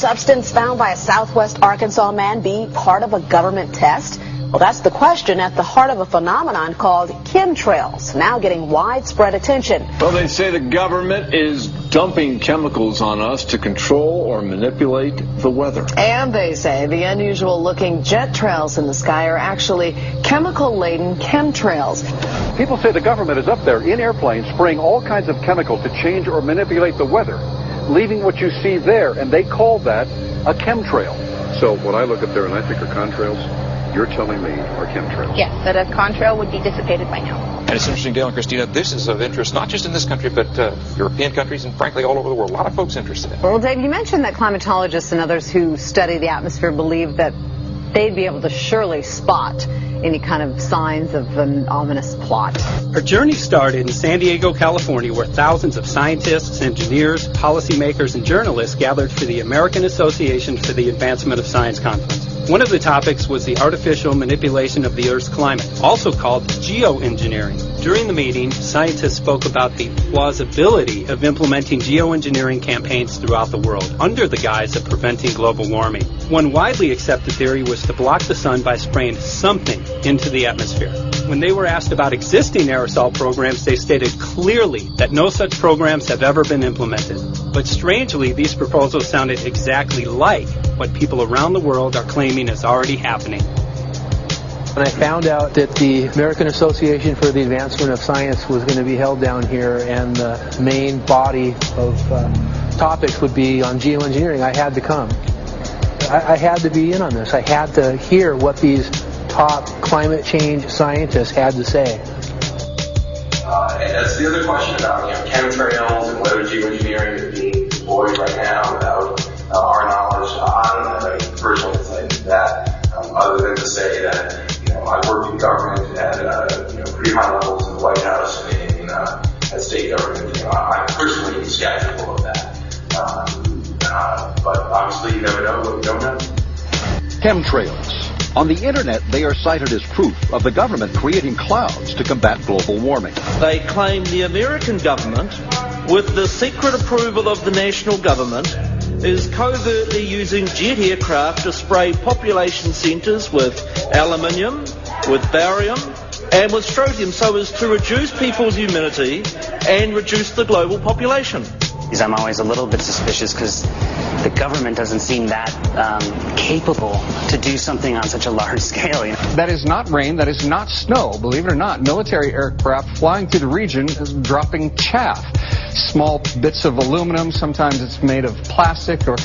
substance found by a Southwest Arkansas man be part of a government test? Well, that's the question at the heart of a phenomenon called chemtrails, now getting widespread attention. Well, they say the government is dumping chemicals on us to control or manipulate the weather. And they say the unusual-looking jet trails in the sky are actually chemical-laden chemtrails. People say the government is up there in airplanes spraying all kinds of chemicals to change or manipulate the weather, leaving what you see there, and they call that a chemtrail. So what I look up there and I think are contrails, you're telling me are chemtrails? Yes, that a contrail would be dissipated by now. And it's interesting, Dale and Christina, this is of interest not just in this country, but European countries and frankly all over the world. A lot of folks interested in it. Well, Dave, you mentioned that climatologists and others who study the atmosphere believe that they'd be able to surely spot any kind of signs of an ominous plot. Our journey started in San Diego, California, where thousands of scientists, engineers, policymakers, and journalists gathered for the American Association for the Advancement of Science Conference. One of the topics was the artificial manipulation of the Earth's climate, also called geoengineering. During the meeting, scientists spoke about the plausibility of implementing geoengineering campaigns throughout the world under the guise of preventing global warming. One widely accepted theory was to block the sun by spraying something into the atmosphere. When they were asked about existing aerosol programs, they stated clearly that no such programs have ever been implemented. But strangely, these proposals sounded exactly like what people around the world are claiming is already happening. When I found out that the American Association for the Advancement of Science was going to be held down here and the main body of topics would be on geoengineering, I had to come. I had to be in on this. I had to hear what these top climate change scientists had to say. And that's the other question about chemtrails and whether geoengineering is being deployed right now without our knowledge. I don't have any personal insight into that, other than to say that I've worked in government at pretty high levels in the White House and at state government. I'm personally skeptical of that. But obviously, you never know what you don't know. Chemtrails. On the internet, they are cited as proof of the government creating clouds to combat global warming. They claim the American government, with the secret approval of the national government, is covertly using jet aircraft to spray population centres with aluminium, with barium, and with strontium so as to reduce people's humidity and reduce the global population. I'm always a little bit suspicious because the government doesn't seem that capable to do something on such a large scale. That is not rain, that is not snow. Believe it or not, military aircraft flying through the region is dropping chaff. Small bits of aluminum, sometimes it's made of plastic or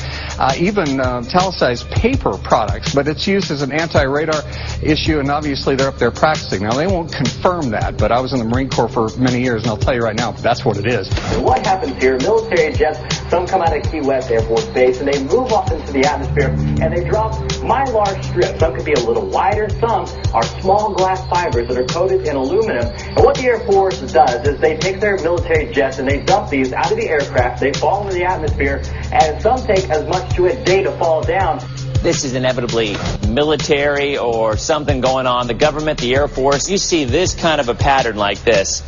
even talicized paper products, but it's used as an anti-radar issue, and obviously they're up there practicing. Now, they won't confirm that, but I was in the Marine Corps for many years, and I'll tell you right now, that's what it is. And what happens here, military jets, some come out of Key West Air Force Base, and they move off into the atmosphere, and they drop mylar strips. Some could be a little wider, some are small glass fibers that are coated in aluminum. And what the Air Force does is they take their military jets and they dump these out of the aircraft, they fall into the atmosphere, and some take as much to a day to fall down. This is inevitably military or something going on. The government, the Air Force, you see this kind of a pattern like this,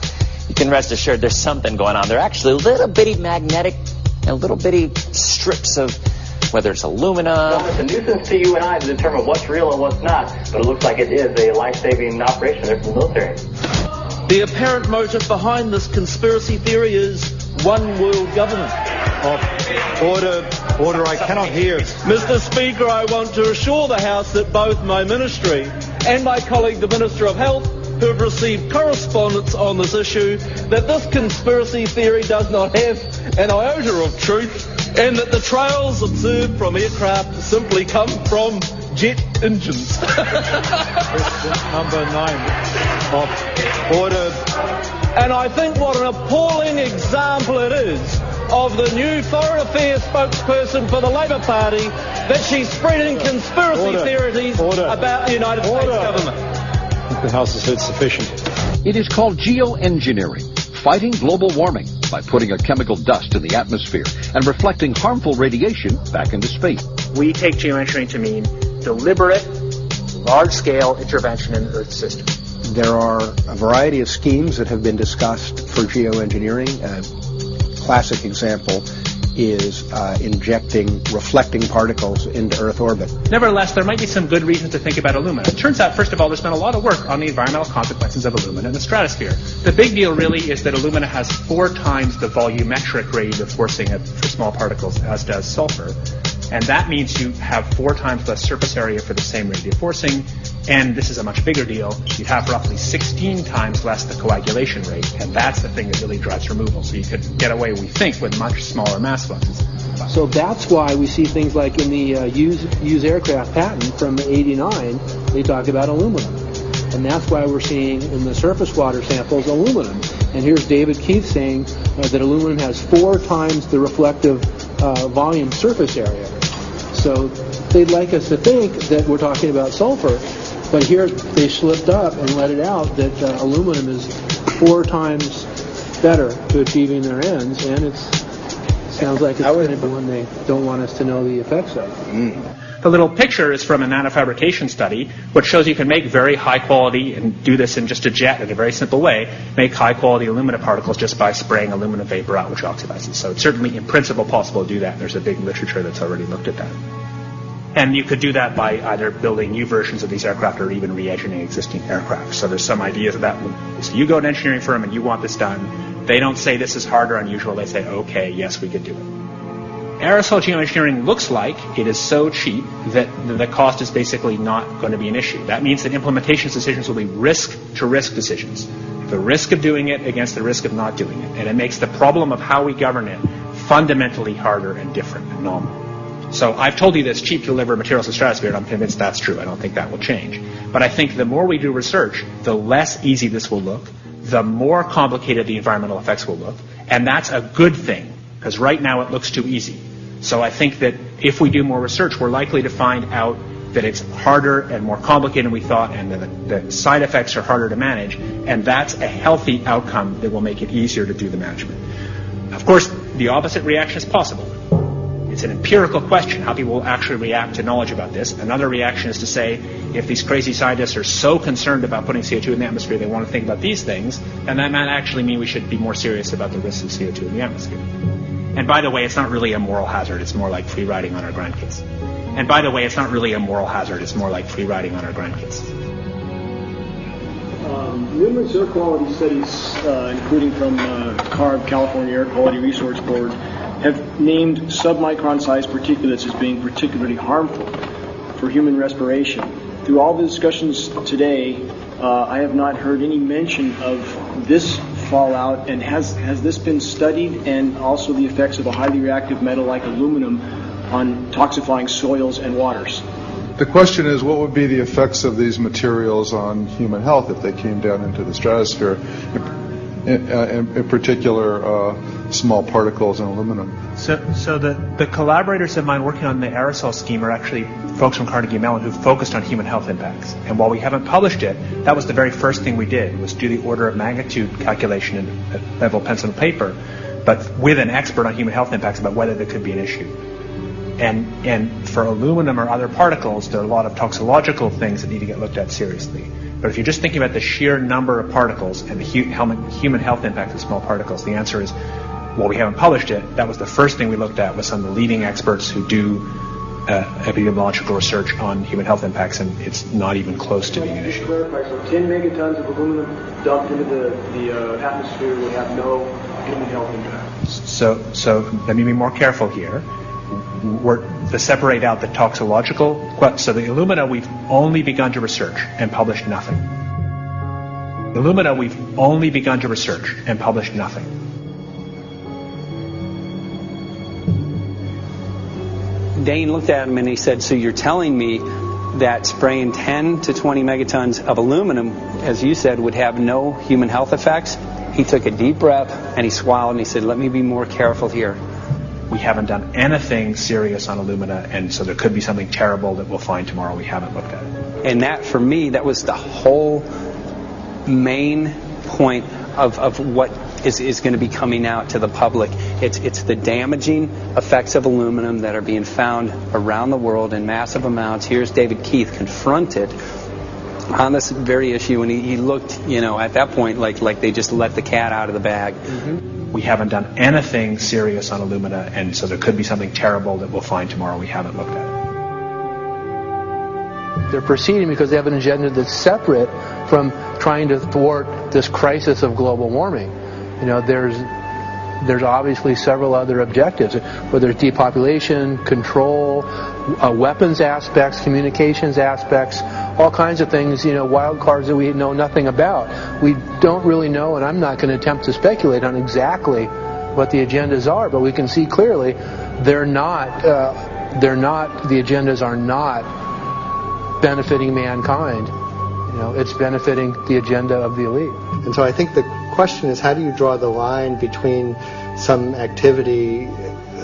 you can rest assured there's something going on. They're actually little bitty magnetic and little bitty strips of, whether it's aluminum. Well, it's a nuisance to you and I to determine what's real and what's not, but it looks like it is a life-saving operation there for the military. The apparent motive behind this conspiracy theory is one world government. Order, I cannot hear. Mr. Speaker, I want to assure the House that both my ministry and my colleague, the Minister of Health, who have received correspondence on this issue, that this conspiracy theory does not have an iota of truth, and that the trails observed from aircraft simply come from jet engines. Question number 9 of order. And I think what an appalling example it is of the new Foreign Affairs spokesperson for the Labour Party that she's spreading conspiracy theories about the United States government. The House has heard sufficient. It is called geoengineering, fighting global warming by putting a chemical dust in the atmosphere and reflecting harmful radiation back into space. We take geoengineering to mean deliberate, large-scale intervention in the Earth system. There are a variety of schemes that have been discussed for geoengineering. A classic example is injecting reflecting particles into Earth orbit. Nevertheless, there might be some good reasons to think about alumina. It turns out, first of all, there's been a lot of work on the environmental consequences of alumina in the stratosphere. The big deal really is that alumina has 4 times the volumetric rate of forcing for small particles as does sulfur. And that means you have 4 times less surface area for the same rate of forcing. And this is a much bigger deal. You have roughly 16 times less the coagulation rate, and that's the thing that really drives removal. So you could get away, we think, with much smaller mass fluxes. So that's why we see things like in the used aircraft patent from '89, they talk about aluminum. And that's why we're seeing in the surface water samples aluminum. And here's David Keith saying that aluminum has 4 times the reflective volume surface area. So they'd like us to think that we're talking about sulfur, but here they slipped up and let it out that aluminum is 4 times better to achieving their ends, and it sounds like it's going to be one they don't want us to know the effects of. The little picture is from a nanofabrication study, which shows you can make very high quality, and do this in just a jet in a very simple way, make high quality alumina particles just by spraying aluminum vapor out, which oxidizes. So it's certainly in principle possible to do that, and there's a big literature that's already looked at that. And you could do that by either building new versions of these aircraft or even re-engineering existing aircraft. So there's some ideas of that. So you go to an engineering firm and you want this done. They don't say this is hard or unusual. They say, okay, yes, we could do it. Aerosol geoengineering looks like it is so cheap that the cost is basically not going to be an issue. That means that implementation decisions will be risk-to-risk decisions. The risk of doing it against the risk of not doing it. And it makes the problem of how we govern it fundamentally harder and different and novel. So I've told you that it's cheap to deliver materials to the stratosphere, and I'm convinced that's true. I don't think that will change. But I think the more we do research, the less easy this will look, the more complicated the environmental effects will look, and that's a good thing, because right now it looks too easy. So I think that if we do more research, we're likely to find out that it's harder and more complicated than we thought, and the side effects are harder to manage, and that's a healthy outcome that will make it easier to do the management. Of course, the opposite reaction is possible. It's an empirical question, how people will actually react to knowledge about this. Another reaction is to say, if these crazy scientists are so concerned about putting CO2 in the atmosphere, they want to think about these things, and that might actually mean we should be more serious about the risks of CO2 in the atmosphere. And by the way, it's not really a moral hazard, it's more like free riding on our grandkids. And by the way, it's not really a moral hazard, it's more like free riding on our grandkids. Numerous air quality studies, including from CARB, California Air Quality Resource Board, have named submicron-sized particulates as being particularly harmful for human respiration. Through all the discussions today, I have not heard any mention of this fallout, and has this been studied, and also the effects of a highly reactive metal like aluminum on toxifying soils and waters? The question is, what would be the effects of these materials on human health if they came down into the stratosphere, in particular small particles and aluminum? So the collaborators of mine working on the aerosol scheme are actually folks from Carnegie Mellon who focused on human health impacts. And while we haven't published it, that was the very first thing we did, was do the order of magnitude calculation in level pencil and paper, but with an expert on human health impacts about whether there could be an issue. And for aluminum or other particles, there are a lot of toxicological things that need to get looked at seriously. But if you're just thinking about the sheer number of particles and the human health impact of small particles, the answer is, well, we haven't published it. That was the first thing we looked at with some of the leading experts who do epidemiological research on human health impacts, and it's not even close to being an issue. So 10 megatons of aluminum dumped into the atmosphere would have no human health impact. So let me be more careful here. To separate out the toxicological, so the alumina we've only begun to research and published nothing. Alumina we've only begun to research and published nothing. Dane looked at him and he said, so you're telling me that spraying 10 to 20 megatons of aluminum, as you said, would have no human health effects? He took a deep breath and he swallowed and he said, let me be more careful here. We haven't done anything serious on alumina, and so there could be something terrible that we'll find tomorrow we haven't looked at it. And that, for me, that was the whole main point of what is going to be coming out to the public. It's the damaging effects of aluminum that are being found around the world in massive amounts. Here's David Keith confronted on this very issue, and he looked, at that point like they just let the cat out of the bag. Mm-hmm. we haven't done anything serious on Illumina, and so there could be something terrible that we'll find tomorrow we haven't looked at. They're proceeding because they have an agenda that's separate from trying to thwart this crisis of global warming. You know, there's obviously several other objectives, whether it's depopulation, control, weapons aspects, communications aspects, all kinds of things, you know, wild cards that we know nothing about. We don't really know, and I'm not going to attempt to speculate on exactly what the agendas are, but we can see clearly the agendas are not benefiting mankind. You know, it's benefiting the agenda of the elite. And so I think the question is, how do you draw the line between some activity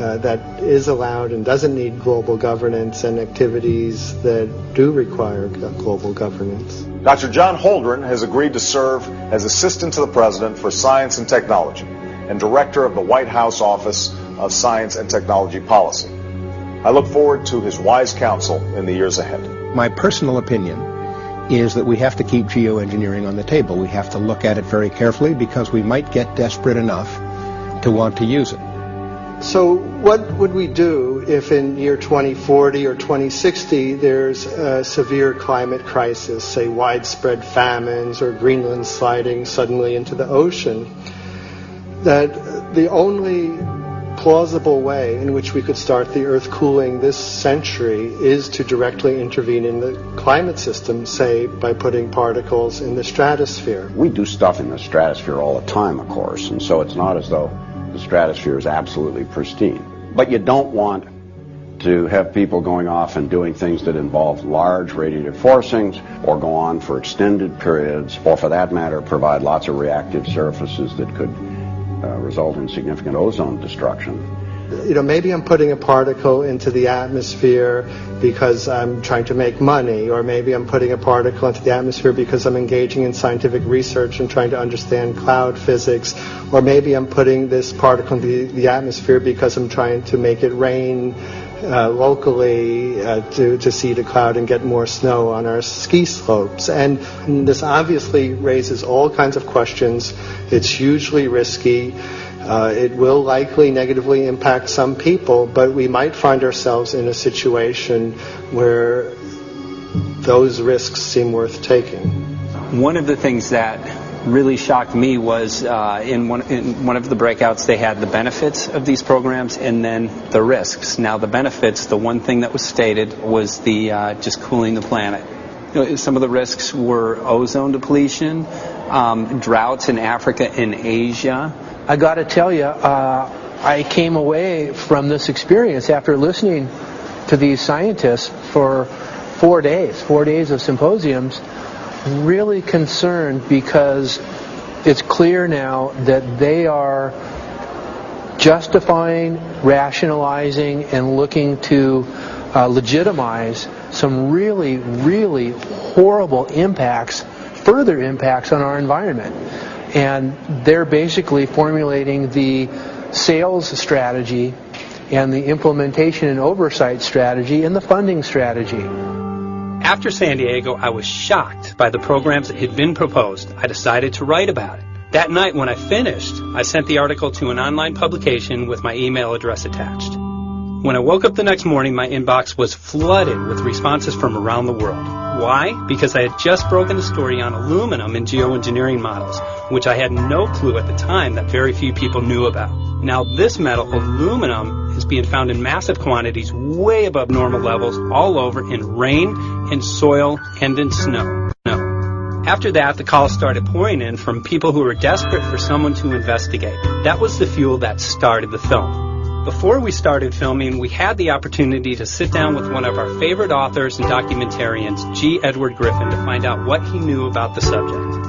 that is allowed and doesn't need global governance and activities that do require global governance? Dr. John Holdren has agreed to serve as Assistant to the President for Science and Technology and Director of the White House Office of Science and Technology Policy. I look forward to his wise counsel in the years ahead. My personal opinion is that we have to keep geoengineering on the table. We have to look at it very carefully because we might get desperate enough to want to use it. So what would we do if in year 2040 or 2060 there's a severe climate crisis, say widespread famines or Greenland sliding suddenly into the ocean? That the only plausible way in which we could start the Earth cooling this century is to directly intervene in the climate system, say by putting particles in the stratosphere. We do stuff in the stratosphere all the time, of course, and so it's not as though the stratosphere is absolutely pristine. But you don't want to have people going off and doing things that involve large radiative forcings or go on for extended periods, or for that matter provide lots of reactive surfaces that could result in significant ozone destruction. You know, maybe I'm putting a particle into the atmosphere because I'm trying to make money, or maybe I'm putting a particle into the atmosphere because I'm engaging in scientific research and trying to understand cloud physics, or maybe I'm putting this particle into the atmosphere because I'm trying to make it rain locally to seed a cloud and get more snow on our ski slopes. And this obviously raises all kinds of questions. It's hugely risky. It will likely negatively impact some people, but we might find ourselves in a situation where those risks seem worth taking. One of the things that really shocked me was in one of the breakouts they had the benefits of these programs and then the risks. Now the benefits, the one thing that was stated was the just cooling the planet. You know, some of the risks were ozone depletion, droughts in Africa and Asia. I got to tell you, I came away from this experience after listening to these scientists for 4 days of symposiums, really concerned because it's clear now that they are justifying, rationalizing, and looking to legitimize some really, really horrible impacts, further impacts on our environment. And they're basically formulating the sales strategy and the implementation and oversight strategy and the funding strategy. After San Diego, I was shocked by the programs that had been proposed. I decided to write about it. That night when I finished, I sent the article to an online publication with my email address attached. When I woke up the next morning, my inbox was flooded with responses from around the world. Why? Because I had just broken a story on aluminum in geoengineering models, which I had no clue at the time that very few people knew about. Now this metal, aluminum, is being found in massive quantities way above normal levels all over in rain, in soil, and in snow. After that, the calls started pouring in from people who were desperate for someone to investigate. That was the fuel that started the film. Before we started filming, we had the opportunity to sit down with one of our favorite authors and documentarians, G. Edward Griffin, to find out what he knew about the subject.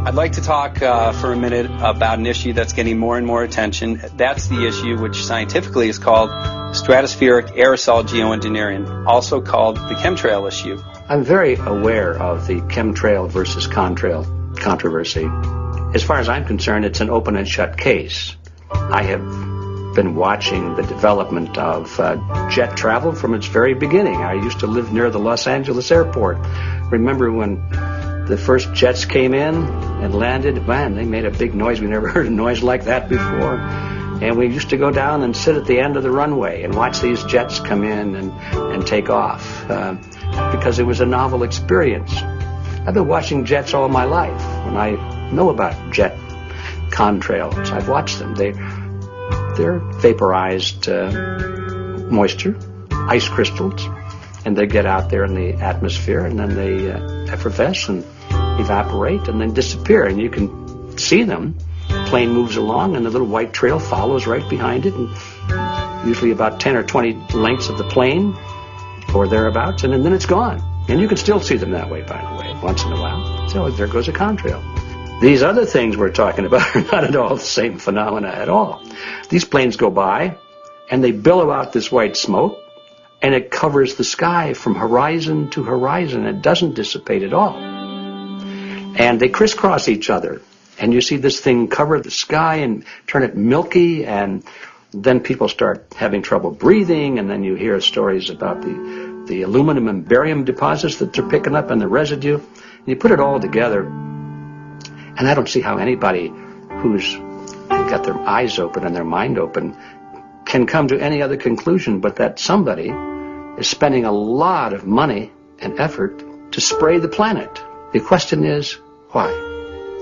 I'd like to talk for a minute about an issue that's getting more and more attention. That's the issue which scientifically is called stratospheric aerosol geoengineering, also called the chemtrail issue. I'm very aware of the chemtrail versus contrail controversy. As far as I'm concerned, it's an open and shut case. I have been watching the development of jet travel from its very beginning. I used to live near the Los Angeles airport. Remember when the first jets came in and landed, man, they made a big noise. We never heard a noise like that before. And we used to go down and sit at the end of the runway and watch these jets come in and take off because it was a novel experience. I've been watching jets all my life, and I know about jet contrails. I've watched them. They're vaporized moisture, ice crystals, and they get out there in the atmosphere, and then they effervesce and evaporate and then disappear, and you can see them. Plane moves along, and the little white trail follows right behind it, and usually about 10 or 20 lengths of the plane or thereabouts, and then it's gone. And you can still see them that way, by the way, once in a while. So there goes a contrail. These other things we're talking about are not at all the same phenomena at all. These planes go by, and they billow out this white smoke, and it covers the sky from horizon to horizon. It doesn't dissipate at all. And they crisscross each other. And you see this thing cover the sky and turn it milky, and then people start having trouble breathing, and then you hear stories about the aluminum and barium deposits that they're picking up and the residue. And you put it all together, and I don't see how anybody who's got their eyes open and their mind open can come to any other conclusion but that somebody is spending a lot of money and effort to spray the planet. The question is, why?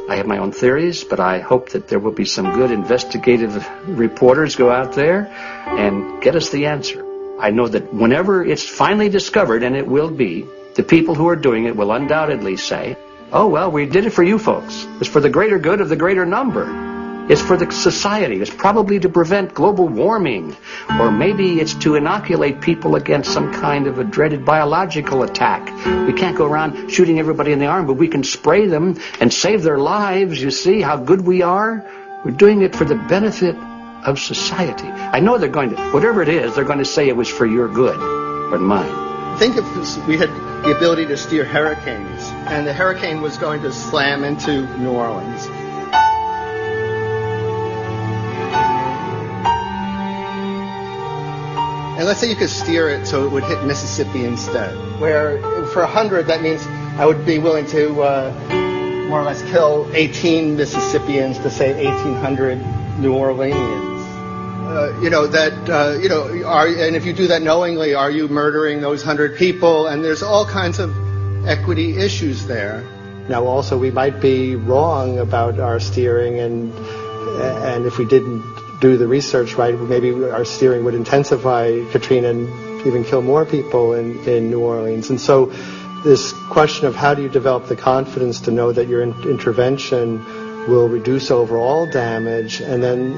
I have my own theories, but I hope that there will be some good investigative reporters go out there and get us the answer. I know that whenever it's finally discovered, and it will be, the people who are doing it will undoubtedly say, oh, well, we did it for you folks. It's for the greater good of the greater number. It's for the society. It's probably to prevent global warming. Or maybe it's to inoculate people against some kind of a dreaded biological attack. We can't go around shooting everybody in the arm, but we can spray them and save their lives. You see how good we are? We're doing it for the benefit of society. I know they're going to, whatever it is, they're going to say it was for your good or mine. Think if we had the ability to steer hurricanes, and the hurricane was going to slam into New Orleans. And let's say you could steer it so it would hit Mississippi instead, where for 100, that means I would be willing to more or less kill 18 Mississippians to save 1,800 New Orleanians. And if you do that knowingly, are you murdering those 100 people? And there's all kinds of equity issues there. Now, also, we might be wrong about our steering, and if we didn't do the research right, maybe our steering would intensify Katrina and even kill more people in New Orleans. And so this question of how do you develop the confidence to know that your intervention will reduce overall damage, and then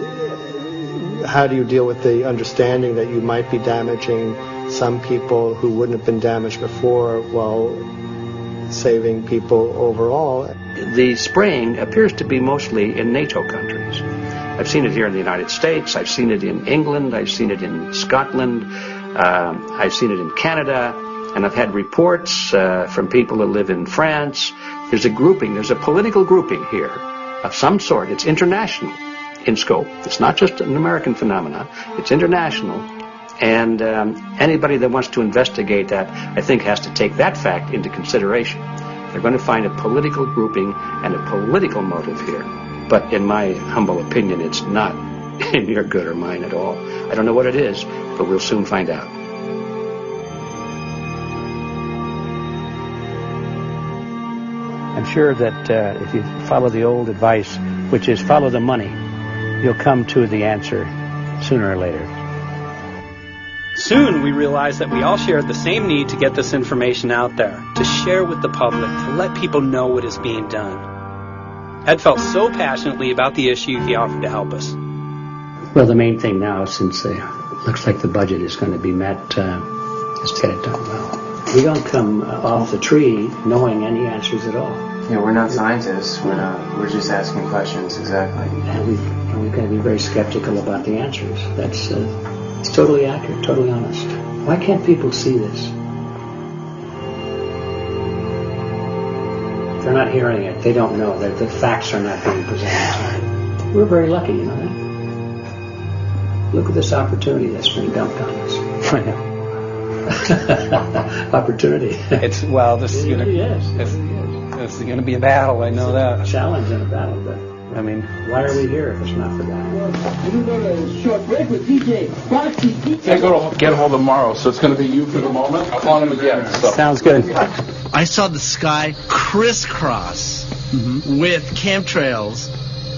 how do you deal with the understanding that you might be damaging some people who wouldn't have been damaged before while saving people overall? The spraying appears to be mostly in NATO countries. I've seen it here in the United States. I've seen it in England. I've seen it in Scotland. I've seen it in Canada. And I've had reports from people who live in France. There's a grouping. There's a political grouping here of some sort. It's international in scope. It's not just an American phenomenon. It's international. And anybody that wants to investigate that, I think, has to take that fact into consideration. They're going to find a political grouping and a political motive here. But in my humble opinion, it's not in your good or mine at all. I don't know what it is, but we'll soon find out. I'm sure that if you follow the old advice, which is follow the money, you'll come to the answer sooner or later. Soon we realized that we all shared the same need to get this information out there, to share with the public, to let people know what is being done. Ed felt so passionately about the issue, he offered to help us. Well, the main thing now, since it looks like the budget is going to be met, is to get it done well. We don't come off the tree knowing any answers at all. Yeah, we're not scientists. We're just asking questions, exactly. And we've got to be very skeptical about the answers. That's it's totally accurate, totally honest. Why can't people see this? They're not hearing it. They don't know that the facts are not being presented. We're very lucky, you know that. Look at this opportunity that's being dumped on us. I know. Opportunity. It's, well, this, It really is. It's going to be a battle, I know that. Challenge and a battle, but I mean, why are we here if it's not for that? We're going to short break with DJ Foxy. Can't go to get a hold of tomorrow, so it's going to be you for the moment. I'll call him again. So. Sounds good. I saw the sky crisscross with chemtrails,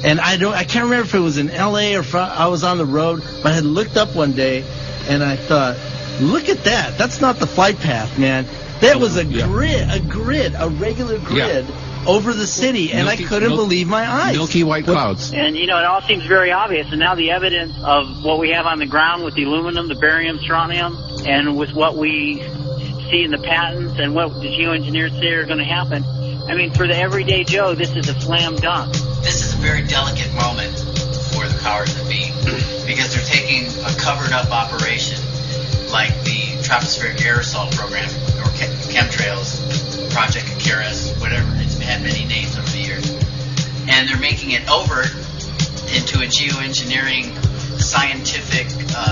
and I can't remember if it was in L.A. or I was on the road, but I had looked up one day, and I thought, look at that. That's not the flight path, man. That was a regular grid. Over the city, and I couldn't believe my eyes. Milky white clouds. And, it all seems very obvious, and now the evidence of what we have on the ground with the aluminum, the barium, strontium, and with what we see in the patents and what the geoengineers say are going to happen, I mean, for the everyday Joe, this is a slam dunk. This is a very delicate moment for the powers that be, because they're taking a covered-up operation like the tropospheric aerosol program, or chemtrails, Project Icarus, whatever. It's had many names over the years. And they're making it over into a geoengineering scientific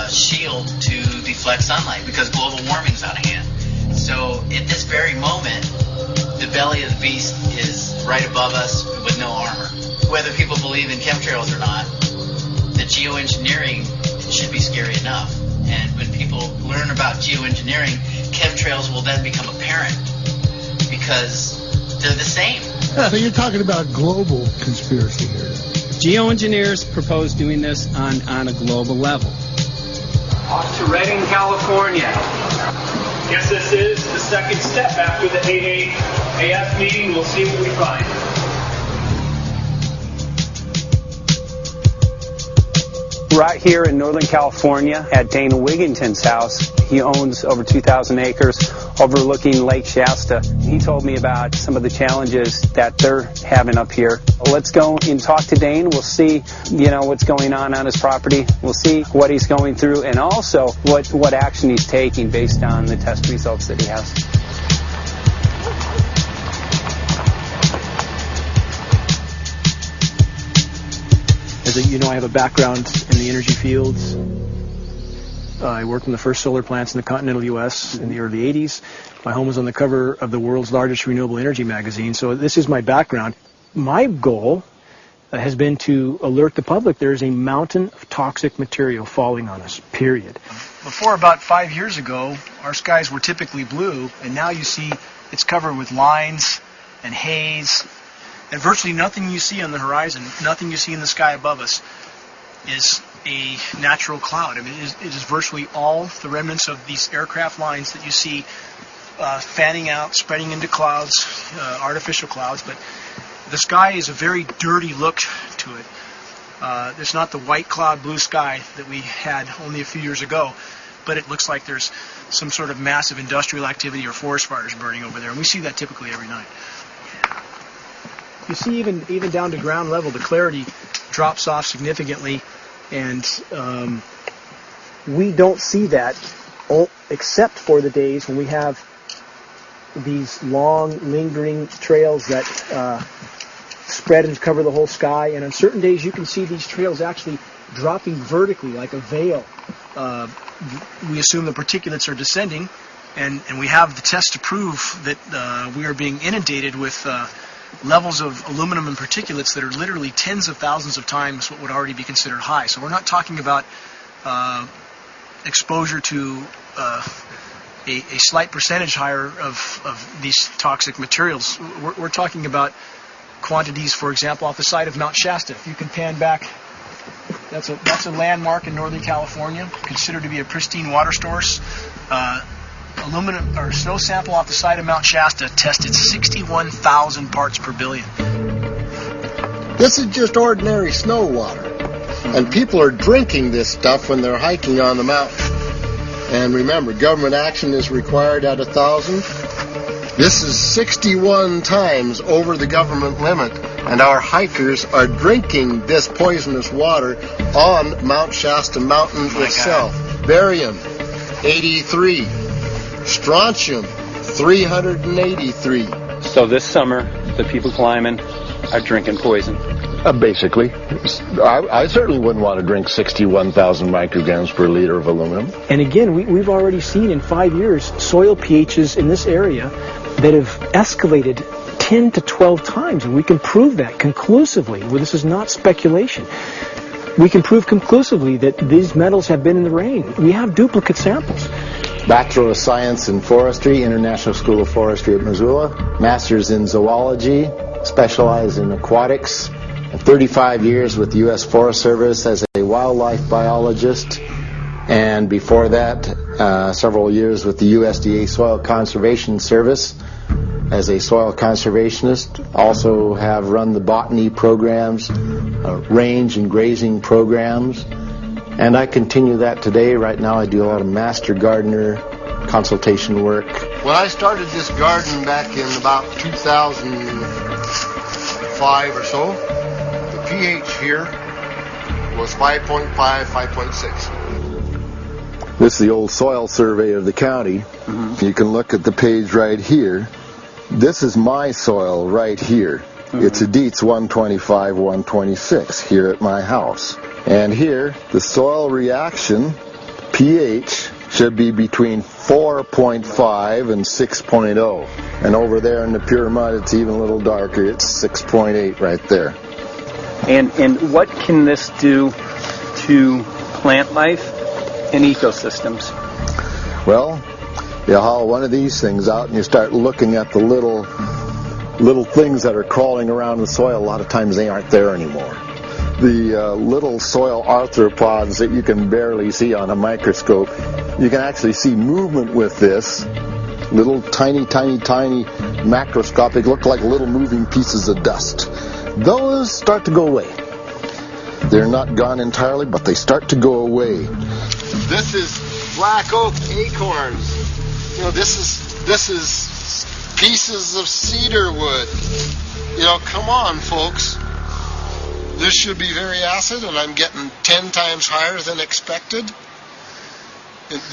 shield to deflect sunlight because global warming's out of hand. So at this very moment, the belly of the beast is right above us with no armor. Whether people believe in chemtrails or not, the geoengineering should be scary enough. And when people learn about geoengineering, chemtrails will then become apparent because they're the same. So you're talking about global conspiracy here. Geoengineers propose doing this on a global level. Off to Redding, California. Guess this is the second step after the AAAF meeting. We'll see what we find. Right here in Northern California at Dana Wigington's house. He owns over 2,000 acres overlooking Lake Shasta. He told me about some of the challenges that they're having up here. Let's go and talk to Dane. We'll see, what's going on his property. We'll see what he's going through and also what action he's taking based on the test results that he has. As I have a background in the energy fields. I worked in the first solar plants in the continental U.S. in the early 80s. My home was on the cover of the world's largest renewable energy magazine, so this is my background. My goal has been to alert the public there is a mountain of toxic material falling on us, period. Before about 5 years ago, our skies were typically blue, and now you see it's covered with lines and haze, and virtually nothing you see on the horizon, nothing you see in the sky above us is a natural cloud. I mean, it is virtually all the remnants of these aircraft lines that you see fanning out, spreading into clouds, artificial clouds, but the sky is a very dirty look to it. It's not the white cloud blue sky that we had only a few years ago, but it looks like there's some sort of massive industrial activity or forest fires burning over there, and we see that typically every night. You see even down to ground level, the clarity drops off significantly, and we don't see that except for the days when we have these long, lingering trails that spread and cover the whole sky, and on certain days you can see these trails actually dropping vertically like a veil. We assume the particulates are descending, and we have the test to prove that we are being inundated with levels of aluminum and particulates that are literally tens of thousands of times what would already be considered high. So we're not talking about exposure to a slight percentage higher of these toxic materials. We're talking about quantities, for example, off the side of Mount Shasta. If you can pan back, that's a landmark in Northern California, considered to be a pristine water source. Aluminum or snow sample off the side of Mount Shasta tested 61,000 parts per billion. This is just ordinary snow water, and people are drinking this stuff when they're hiking on the mountain. And remember, government action is required at 1,000. This is 61 times over the government limit, and our hikers are drinking this poisonous water on Mount Shasta Mountain itself. Barium, 83. Strontium, 383. So this summer, the people climbing are drinking poison. Basically. I certainly wouldn't want to drink 61,000 micrograms per liter of aluminum. And again, we've already seen in 5 years soil pHs in this area that have escalated 10 to 12 times, and we can prove that conclusively. Well, this is not speculation. We can prove conclusively that these metals have been in the rain. We have duplicate samples. Bachelor of Science in Forestry, International School of Forestry at Missoula. Master's in Zoology, specialized in aquatics. And 35 years with the U.S. Forest Service as a wildlife biologist. And before that, several years with the USDA Soil Conservation Service as a soil conservationist. Also have run the botany programs, range and grazing programs. And I continue that today. Right now I do a lot of master gardener consultation work. When I started this garden back in about 2005 or so, the pH here was 5.5, 5.6. This is the old soil survey of the county. You can look at the page right here. This is my soil right here. It's a Dietz 125, 126 here at my house. And here, the soil reaction, pH, should be between 4.5 and 6.0. And over there in the pure mud, it's even a little darker. It's 6.8 right there. And what can this do to plant life and ecosystems? Well, you haul one of these things out and you start looking at the little things that are crawling around the soil. A lot of times they aren't there anymore. The little soil arthropods that you can barely see on a microscope, you can actually see movement with this. Little tiny macroscopic, look like little moving pieces of dust. Those start to go away. They're not gone entirely, but they start to go away. This is black oak acorns. You know, this is pieces of cedar wood. You know, come on, folks. This should be very acid, and I'm getting 10 times higher than expected.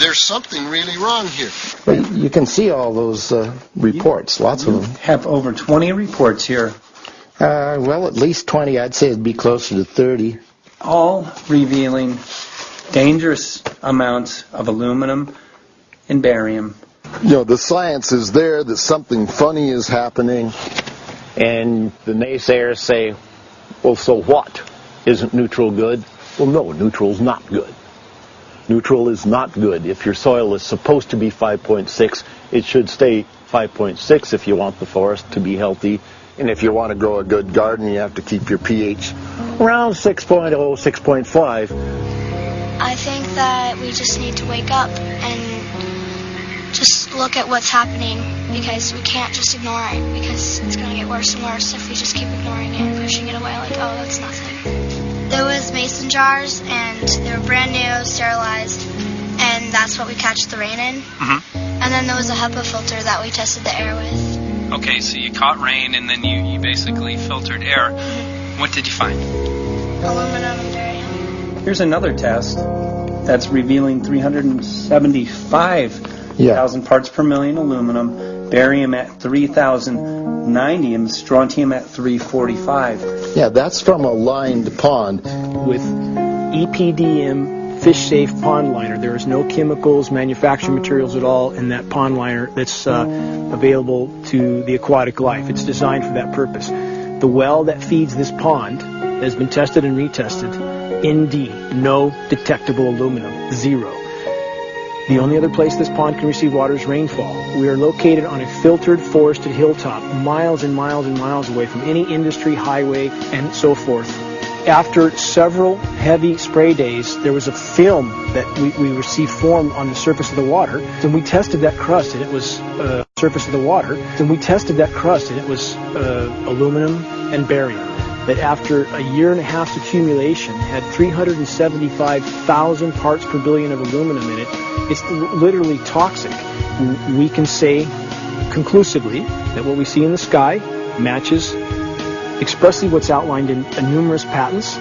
There's something really wrong here. Well, you can see all those reports, lots of them. Have over 20 reports here. Well, at least 20. I'd say it'd be closer to 30. All revealing dangerous amounts of aluminum and barium. You know, the science is there that something funny is happening. And the naysayers say, well, so what? Isn't neutral good? Well, no, neutral's not good. Neutral is not good. If your soil is supposed to be 5.6, it should stay 5.6 if you want the forest to be healthy. And if you want to grow a good garden, you have to keep your pH around 6.0, 6.5. I think that we just need to wake up and just look at what's happening, because we can't just ignore it, because it's going to get worse and worse if we just keep ignoring it and pushing it away like, oh, that's nothing. There was mason jars, and they were brand new, sterilized, and that's what we catch the rain in. And then there was a HEPA filter that we tested the air with. Okay, so you caught rain and then you basically filtered air. What did you find? Aluminum and barium. Here's another test that's revealing 375,000 parts per million aluminum, barium at 3,090, and strontium at 345. Yeah, that's from a lined pond with EPDM fish-safe pond liner. There is no chemicals, manufactured materials at all in that pond liner that's available to the aquatic life. It's designed for that purpose. The well that feeds this pond has been tested and retested. ND, no detectable aluminum, 0. The only other place this pond can receive water is rainfall. We are located on a filtered, forested hilltop, miles and miles and miles away from any industry, highway, and so forth. After several heavy spray days, there was a film that we received formed on the surface of the water. And we tested that crust, and it was surface of the water. And we tested that crust, and it was aluminum and barium. That after a year and a half's accumulation had 375,000 parts per billion of aluminum in it. It's literally toxic. We can say conclusively that what we see in the sky matches expressly what's outlined in numerous patents,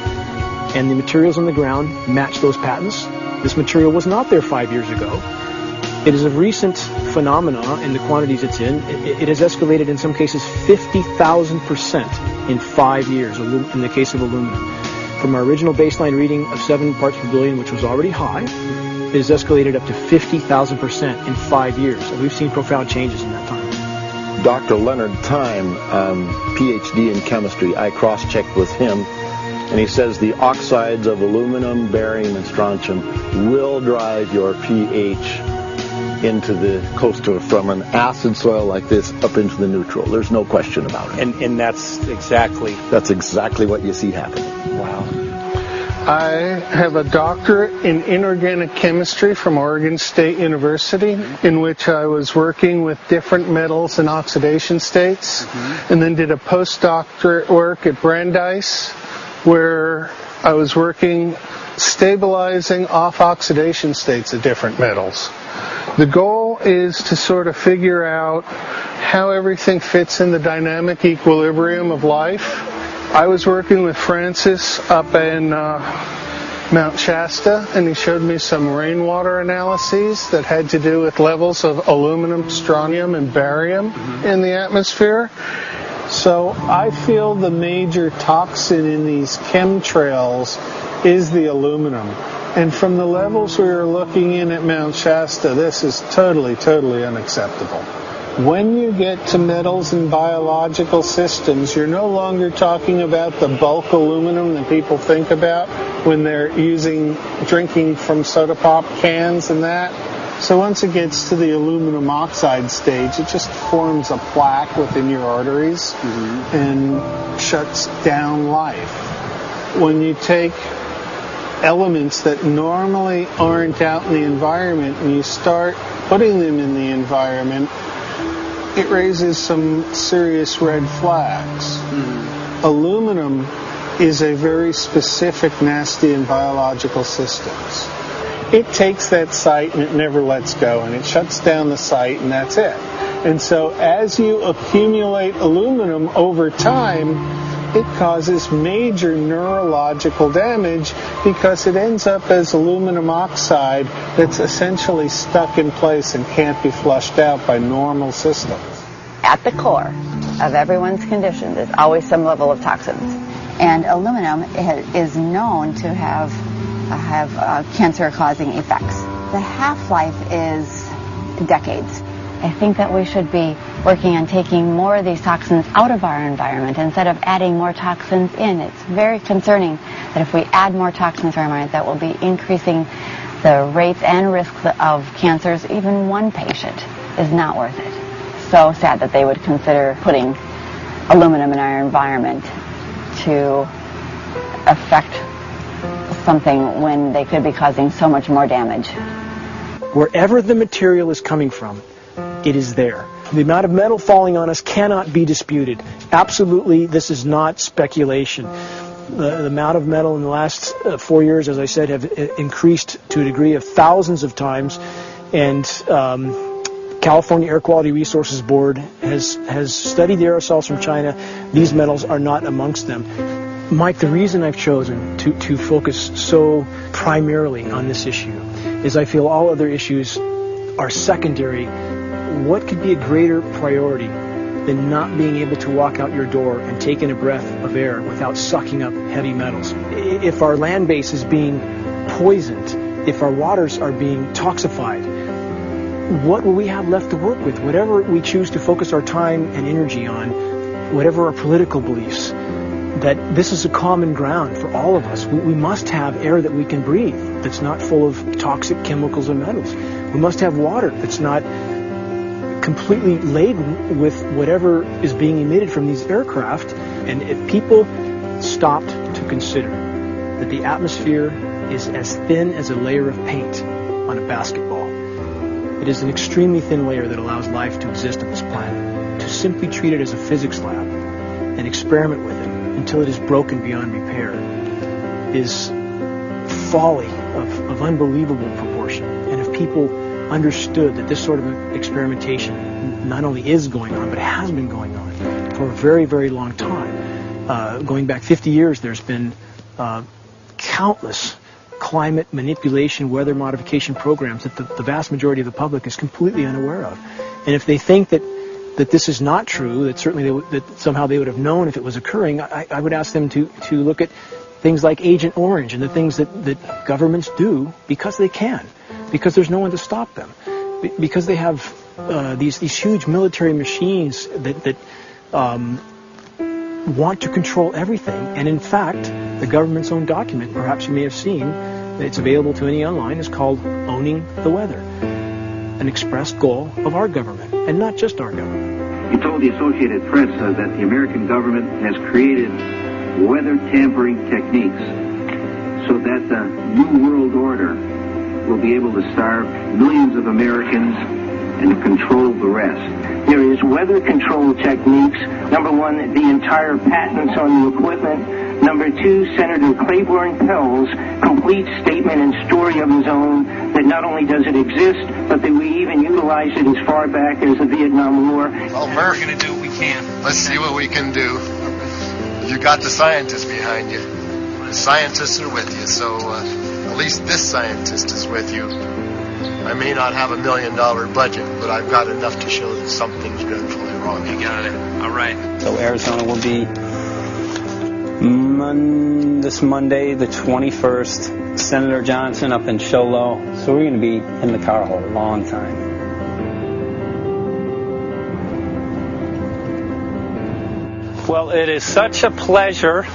and the materials on the ground match those patents. This material was not there 5 years ago. It is a recent phenomenon in the quantities it's in. It has escalated in some cases 50,000% in 5 years in the case of aluminum. From our original baseline reading of 7 parts per billion, which was already high, it has escalated up to 50,000% in 5 years. And we've seen profound changes in that time. Dr. Leonard Time, PhD in chemistry, I cross-checked with him, and he says the oxides of aluminum, barium, and strontium will drive your pH into the coastal, from an acid soil like this up into the neutral. There's no question about it. And that's exactly what you see happening. Wow. I have a doctorate in inorganic chemistry from Oregon State University, in which I was working with different metals and oxidation states, and then did a postdoctorate work at Brandeis, where I was working stabilizing off-oxidation states of different metals. The goal is to sort of figure out how everything fits in the dynamic equilibrium of life. I was working with Francis up in Mount Shasta, and he showed me some rainwater analyses that had to do with levels of aluminum, strontium, and barium in the atmosphere. So I feel the major toxin in these chemtrails is the aluminum. And from the levels we were looking in at Mount Shasta, this is totally, totally unacceptable. When you get to metals and biological systems, you're no longer talking about the bulk aluminum that people think about when they're drinking from soda pop cans and that. So once it gets to the aluminum oxide stage, it just forms a plaque within your arteries and shuts down life. When you take elements that normally aren't out in the environment and you start putting them in the environment, it raises some serious red flags. Aluminum is a very specific, nasty in biological systems. It takes that site and it never lets go, and it shuts down the site, and that's it. And so as you accumulate aluminum over time, it causes major neurological damage because it ends up as aluminum oxide that's essentially stuck in place and can't be flushed out by normal systems. At the core of everyone's conditions is always some level of toxins. And aluminum is known to have cancer-causing effects. The half-life is decades. I think that we should be working on taking more of these toxins out of our environment instead of adding more toxins in. It's very concerning that if we add more toxins to our environment, that will be increasing the rates and risks of cancers. Even one patient is not worth it. So sad that they would consider putting aluminum in our environment to affect something when they could be causing so much more damage. Wherever the material is coming from, it is there. The amount of metal falling on us cannot be disputed. Absolutely, this is not speculation. The amount of metal in the last 4 years, as I said, have increased to a degree of thousands of times, and California Air Quality Resources Board has studied the aerosols from China. These metals are not amongst them. Mike, the reason I've chosen to focus so primarily on this issue is I feel all other issues are secondary. What could be a greater priority than not being able to walk out your door and take in a breath of air without sucking up heavy metals? If our land base is being poisoned, if our waters are being toxified, what will we have left to work with? Whatever we choose to focus our time and energy on, whatever our political beliefs, that this is a common ground for all of us. We must have air that we can breathe that's not full of toxic chemicals and metals. We must have water that's not completely laden with whatever is being emitted from these aircraft. And if people stopped to consider that the atmosphere is as thin as a layer of paint on a basketball, it is an extremely thin layer that allows life to exist on this planet. To simply treat it as a physics lab and experiment with it until it is broken beyond repair is folly of unbelievable proportion. And if people understood that this sort of experimentation not only is going on, but has been going on for a very, very long time. Going back 50 years, there's been countless climate manipulation, weather modification programs that the vast majority of the public is completely unaware of. And if they think that this is not true, that certainly that somehow they would have known if it was occurring, I would ask them to look at things like Agent Orange and the things that governments do because they can, because there's no one to stop them, because they have these huge military machines that want to control everything. And in fact, the government's own document, perhaps you may have seen, it's available to any online, is called Owning the Weather, an express goal of our government, and not just our government. He told the Associated Press that the American government has created weather tampering techniques so that the New World Order will be able to starve millions of Americans and control the rest. There is weather control techniques. Number one, the entire patents on the equipment. Number two, Senator Claiborne Pell's complete statement and story of his own that not only does it exist, but that we even utilize it as far back as the Vietnam War. Well, Murph, we're going to do what we can. Let's see what we can do. You got the scientists behind you. The scientists are with you, so at least this scientist is with you. I may not have $1 million budget, but I've got enough to show that something's dreadfully wrong. You got it. All right. So Arizona will be this Monday, the 21st. Senator Johnson up in Show Low. So we're going to be in the car a whole long time. Well, it is such a pleasure.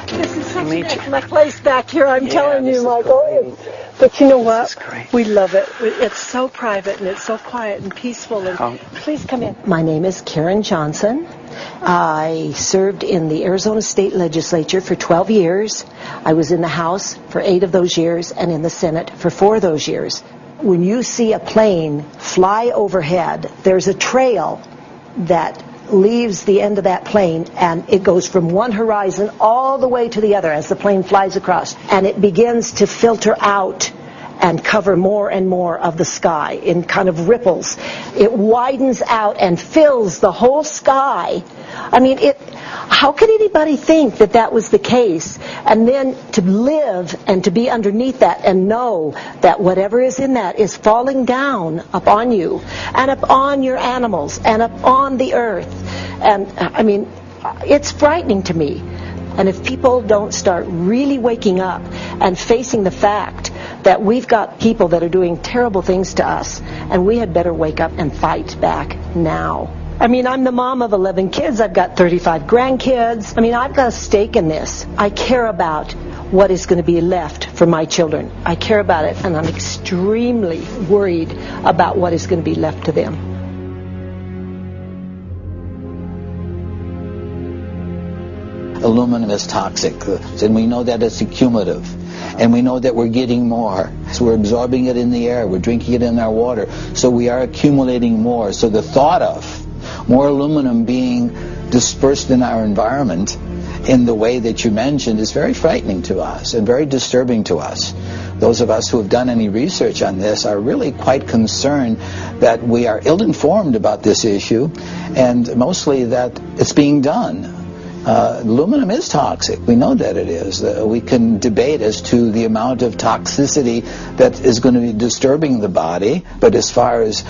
This is such my place back here, I'm telling you, Michael. But you know what? We love it. It's so private and it's so quiet and peaceful. And please come in. My name is Karen Johnson. I served in the Arizona State Legislature for 12 years. I was in the House for 8 of those years and in the Senate for 4 of those years. When you see a plane fly overhead, there's a trail that leaves the end of that plane, and it goes from one horizon all the way to the other as the plane flies across, and it begins to filter out and cover more and more of the sky in kind of ripples. It widens out and fills the whole sky. I mean, how could anybody think that that was the case? And then to live and to be underneath that and know that whatever is in that is falling down upon you and upon your animals and upon the earth. And I mean, it's frightening to me. And if people don't start really waking up and facing the fact that we've got people that are doing terrible things to us, and we had better wake up and fight back now. I mean, I'm the mom of 11 kids. I've got 35 grandkids. I mean, I've got a stake in this. I care about what is going to be left for my children. I care about it, and I'm extremely worried about what is going to be left to them. Aluminum is toxic, and we know that it's accumulative, and we know that we're getting more. So we're absorbing it in the air, we're drinking it in our water, so we are accumulating more. So the thought of more aluminum being dispersed in our environment in the way that you mentioned is very frightening to us and very disturbing to us. Those of us who have done any research on this are really quite concerned that we are ill-informed about this issue, and mostly that it's being done. Aluminum is toxic. We know that it is. We can debate as to the amount of toxicity that is going to be disturbing the body, but as far as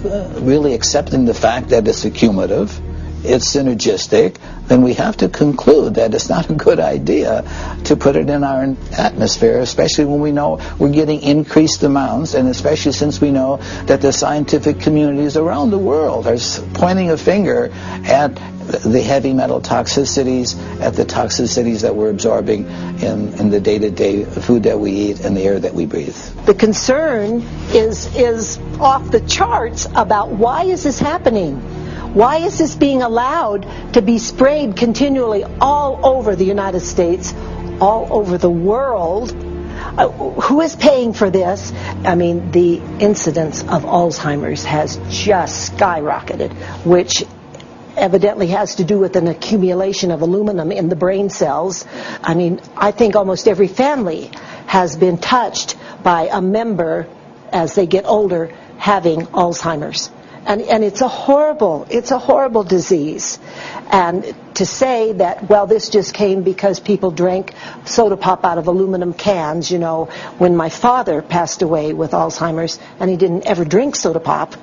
really accepting the fact that it's accumulative, it's synergistic, then we have to conclude that it's not a good idea to put it in our atmosphere, especially when we know we're getting increased amounts, and especially since we know that the scientific communities around the world are pointing a finger at the heavy metal toxicities, at the toxicities that we're absorbing in the day-to-day food that we eat and the air that we breathe. The concern is off the charts about why is this happening? Why is this being allowed to be sprayed continually all over the United States, all over the world? Who is paying for this? I mean, the incidence of Alzheimer's has just skyrocketed, which evidently has to do with an accumulation of aluminum in the brain cells. I mean, I think almost every family has been touched by a member as they get older having Alzheimer's. And it's a horrible disease. And to say that, well, this just came because people drank soda pop out of aluminum cans, you know, when my father passed away with Alzheimer's and he didn't ever drink soda pop,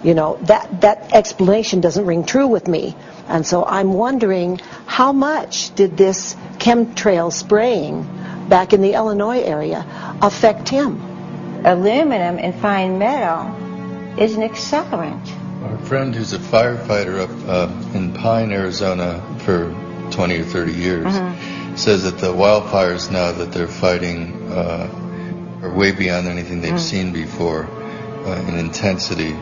you know, that explanation doesn't ring true with me. And so I'm wondering, how much did this chemtrail spraying back in the Illinois area affect him? Aluminum and fine metal is an accelerant. Our friend who's a firefighter up in Pine, Arizona for 20 or 30 years says that the wildfires now that they're fighting are way beyond anything they've seen before in intensity.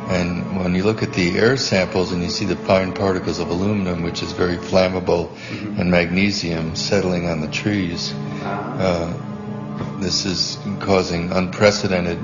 And when you look at the air samples and you see the fine particles of aluminum, which is very flammable, and magnesium settling on the trees, this is causing unprecedented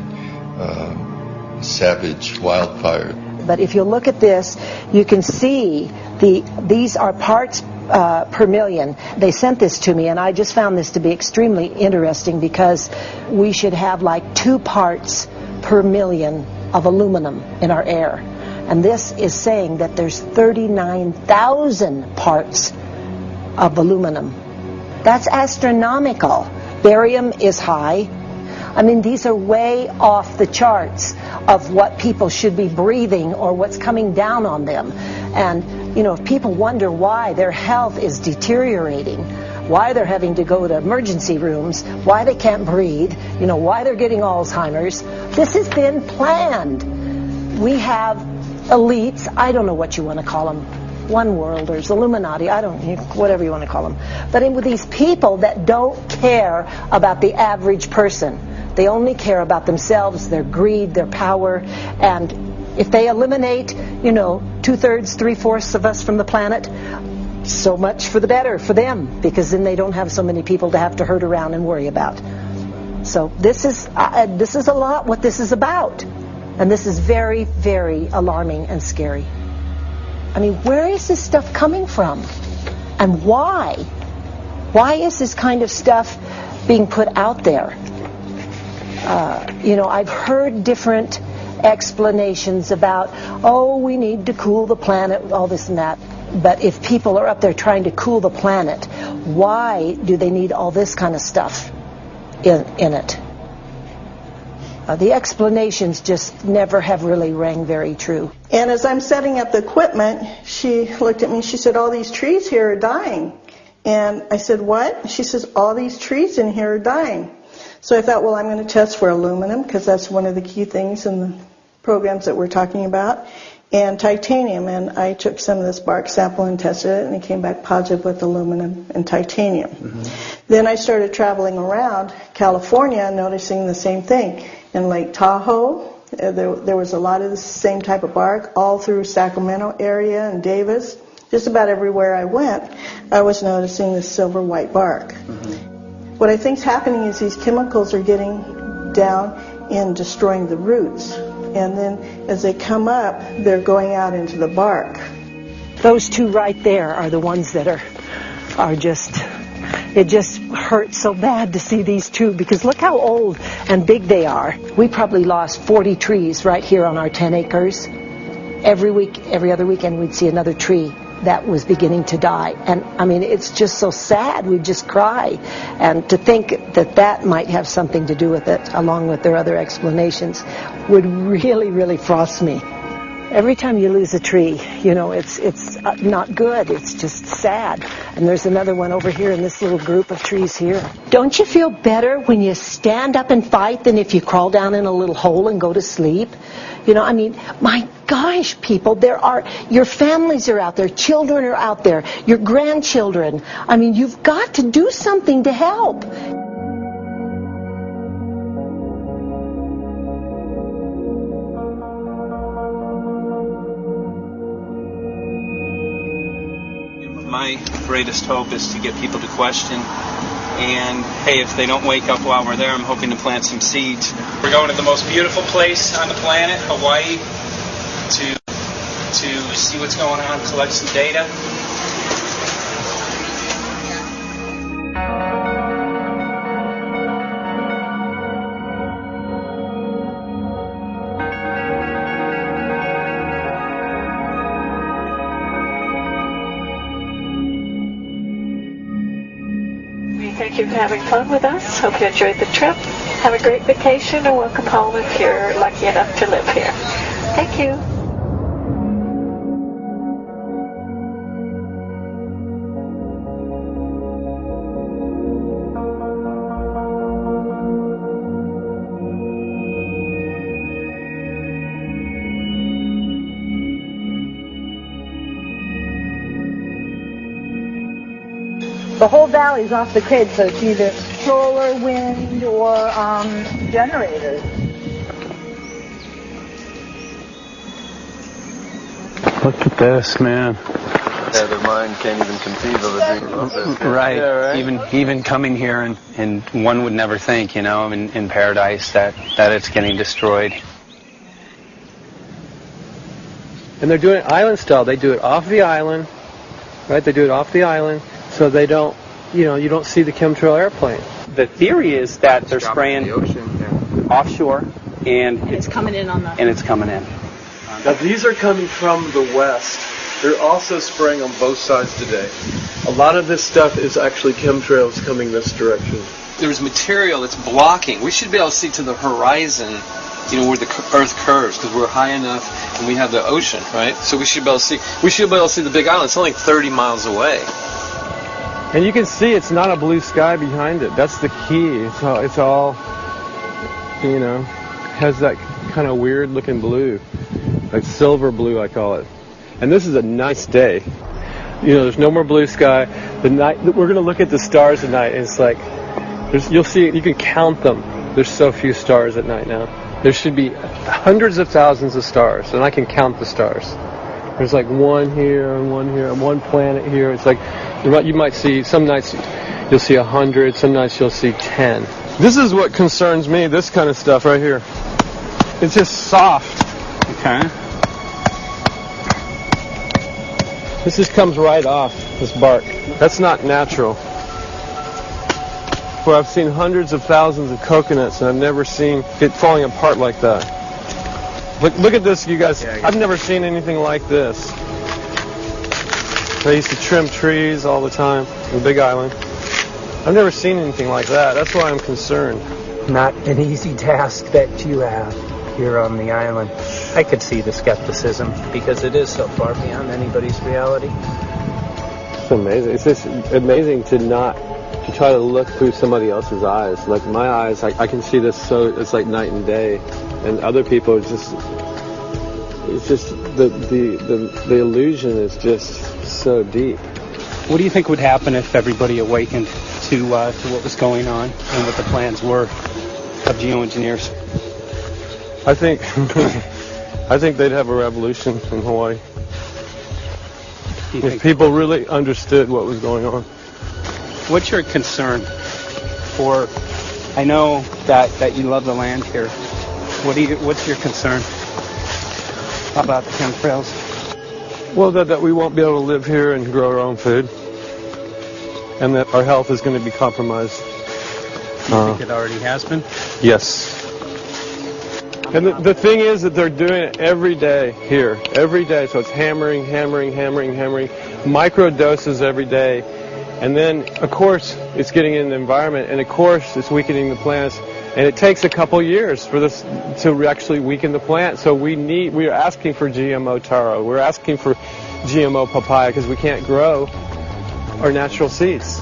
savage wildfire. But if you look at this, you can see these are parts per million. They sent this to me, and I just found this to be extremely interesting because we should have like 2 parts per million of aluminum in our air. And this is saying that there's 39,000 parts of aluminum. That's astronomical. Barium is high. I mean, these are way off the charts of what people should be breathing or what's coming down on them. And, you know, if people wonder why their health is deteriorating, why they're having to go to emergency rooms, why they can't breathe, you know, why they're getting Alzheimer's, this has been planned. We have elites, I don't know what you want to call them, one worlders, Illuminati, I don't, whatever you want to call them. But with these people that don't care about the average person. They only care about themselves, their greed, their power, and if they eliminate, you know, 2/3, 3/4 of us from the planet, so much for the better for them, because then they don't have so many people to have to herd around and worry about. So this is a lot what this is about, and this is very, very alarming and scary. I mean, where is this stuff coming from, and why? Why is this kind of stuff being put out there? You know, I've heard different explanations about, oh, we need to cool the planet, all this and that. But if people are up there trying to cool the planet, why do they need all this kind of stuff in it? The explanations just never have really rang very true. And as I'm setting up the equipment, she looked at me, she said, all these trees here are dying. And I said, what? She says, all these trees in here are dying. So I thought, well, I'm going to test for aluminum, because that's one of the key things in the programs that we're talking about, and titanium. And I took some of this bark sample and tested it, and it came back positive with aluminum and titanium. Then I started traveling around California, noticing the same thing. In Lake Tahoe, there was a lot of the same type of bark, all through Sacramento area and Davis. Just about everywhere I went, I was noticing this silver white bark. What I think is happening is these chemicals are getting down and destroying the roots. And then as they come up, they're going out into the bark. Those 2 right there are the ones that are just, it just hurts so bad to see these 2, because look how old and big they are. We probably lost 40 trees right here on our 10 acres. Every week, every other weekend, we'd see another tree that was beginning to die. And I mean, it's just so sad. We'd just cry. And to think that that might have something to do with it, along with their other explanations, would really, really frost me. Every time you lose a tree, you know, it's not good. It's just sad. And there's another one over here in this little group of trees here. Don't you feel better when you stand up and fight than if you crawl down in a little hole and go to sleep? You know, I mean, my gosh, people, your families are out there, children are out there, your grandchildren. I mean, you've got to do something to help. My greatest hope is to get people to question. And, hey, if they don't wake up while we're there, I'm hoping to plant some seeds. We're going to the most beautiful place on the planet, Hawaii, to see what's going on, collect some data. Thank you for having fun with us. Hope you enjoyed the trip. Have a great vacation and welcome home if you're lucky enough to live here. Thank you. The whole valley's off the grid, so it's either solar, wind, or generators. Look at this, man. Yeah, their mind can't even conceive of a dream of this. Right. Yeah, right. Even coming here, and one would never think, you know, in paradise that it's getting destroyed. And they're doing it island style. They do it off the island, right? They do it off the island, so they don't, you know, you don't see the chemtrail airplane. The theory is that they're spraying offshore, and it's coming in on the... And it's coming in. Now these are coming from the west. They're also spraying on both sides today. A lot of this stuff is actually chemtrails coming this direction. There's material that's blocking. We should be able to see to the horizon, you know, where the Earth curves, because we're high enough and we have the ocean, right? So we should be able to see. We should be able to see the Big Island. It's only 30 miles away. And you can see it's not a blue sky behind it. That's the key. It's all, you know, has that kind of weird looking blue, like silver blue, I call it. And this is a nice day. You know, there's no more blue sky. The night we're going to look at the stars at night, and it's like you'll see. You can count them. There's so few stars at night now. There should be hundreds of thousands of stars, and I can count the stars. There's like one here and one planet here. It's like you might see some nights you'll see 100, some nights you'll see 10. This is what concerns me. This kind of stuff right here. It's just soft. Okay. This just comes right off, this bark. That's not natural. Where I've seen hundreds of thousands of coconuts, and I've never seen it falling apart like that. Look at this, you guys. I've never seen anything like this. I used to trim trees all the time in Big Island. I've never seen anything like that. That's why I'm concerned. Not an easy task that you have here on the island. I could see the skepticism because it is so far beyond anybody's reality. It's amazing. It's just amazing to try to look through somebody else's eyes. Like my eyes, I can see this so it's like night and day, and other people it's just the illusion is just so deep. What do you think would happen if everybody awakened to what was going on and what the plans were of geoengineers? I think they'd have a revolution in Hawaii if people really understood what was going on. What's your concern for? I know that you love the land here. What's your concern about the chemtrails? Well, that we won't be able to live here and grow our own food, and that our health is going to be compromised. You think it already has been? Yes. And the thing is that they're doing it every day here, every day. So it's hammering, micro doses every day. And then, of course, it's getting in the environment, and of course, it's weakening the plants. And it takes a couple years for this to actually weaken the plant. So we are asking for GMO taro. We're asking for GMO papaya because we can't grow our natural seeds.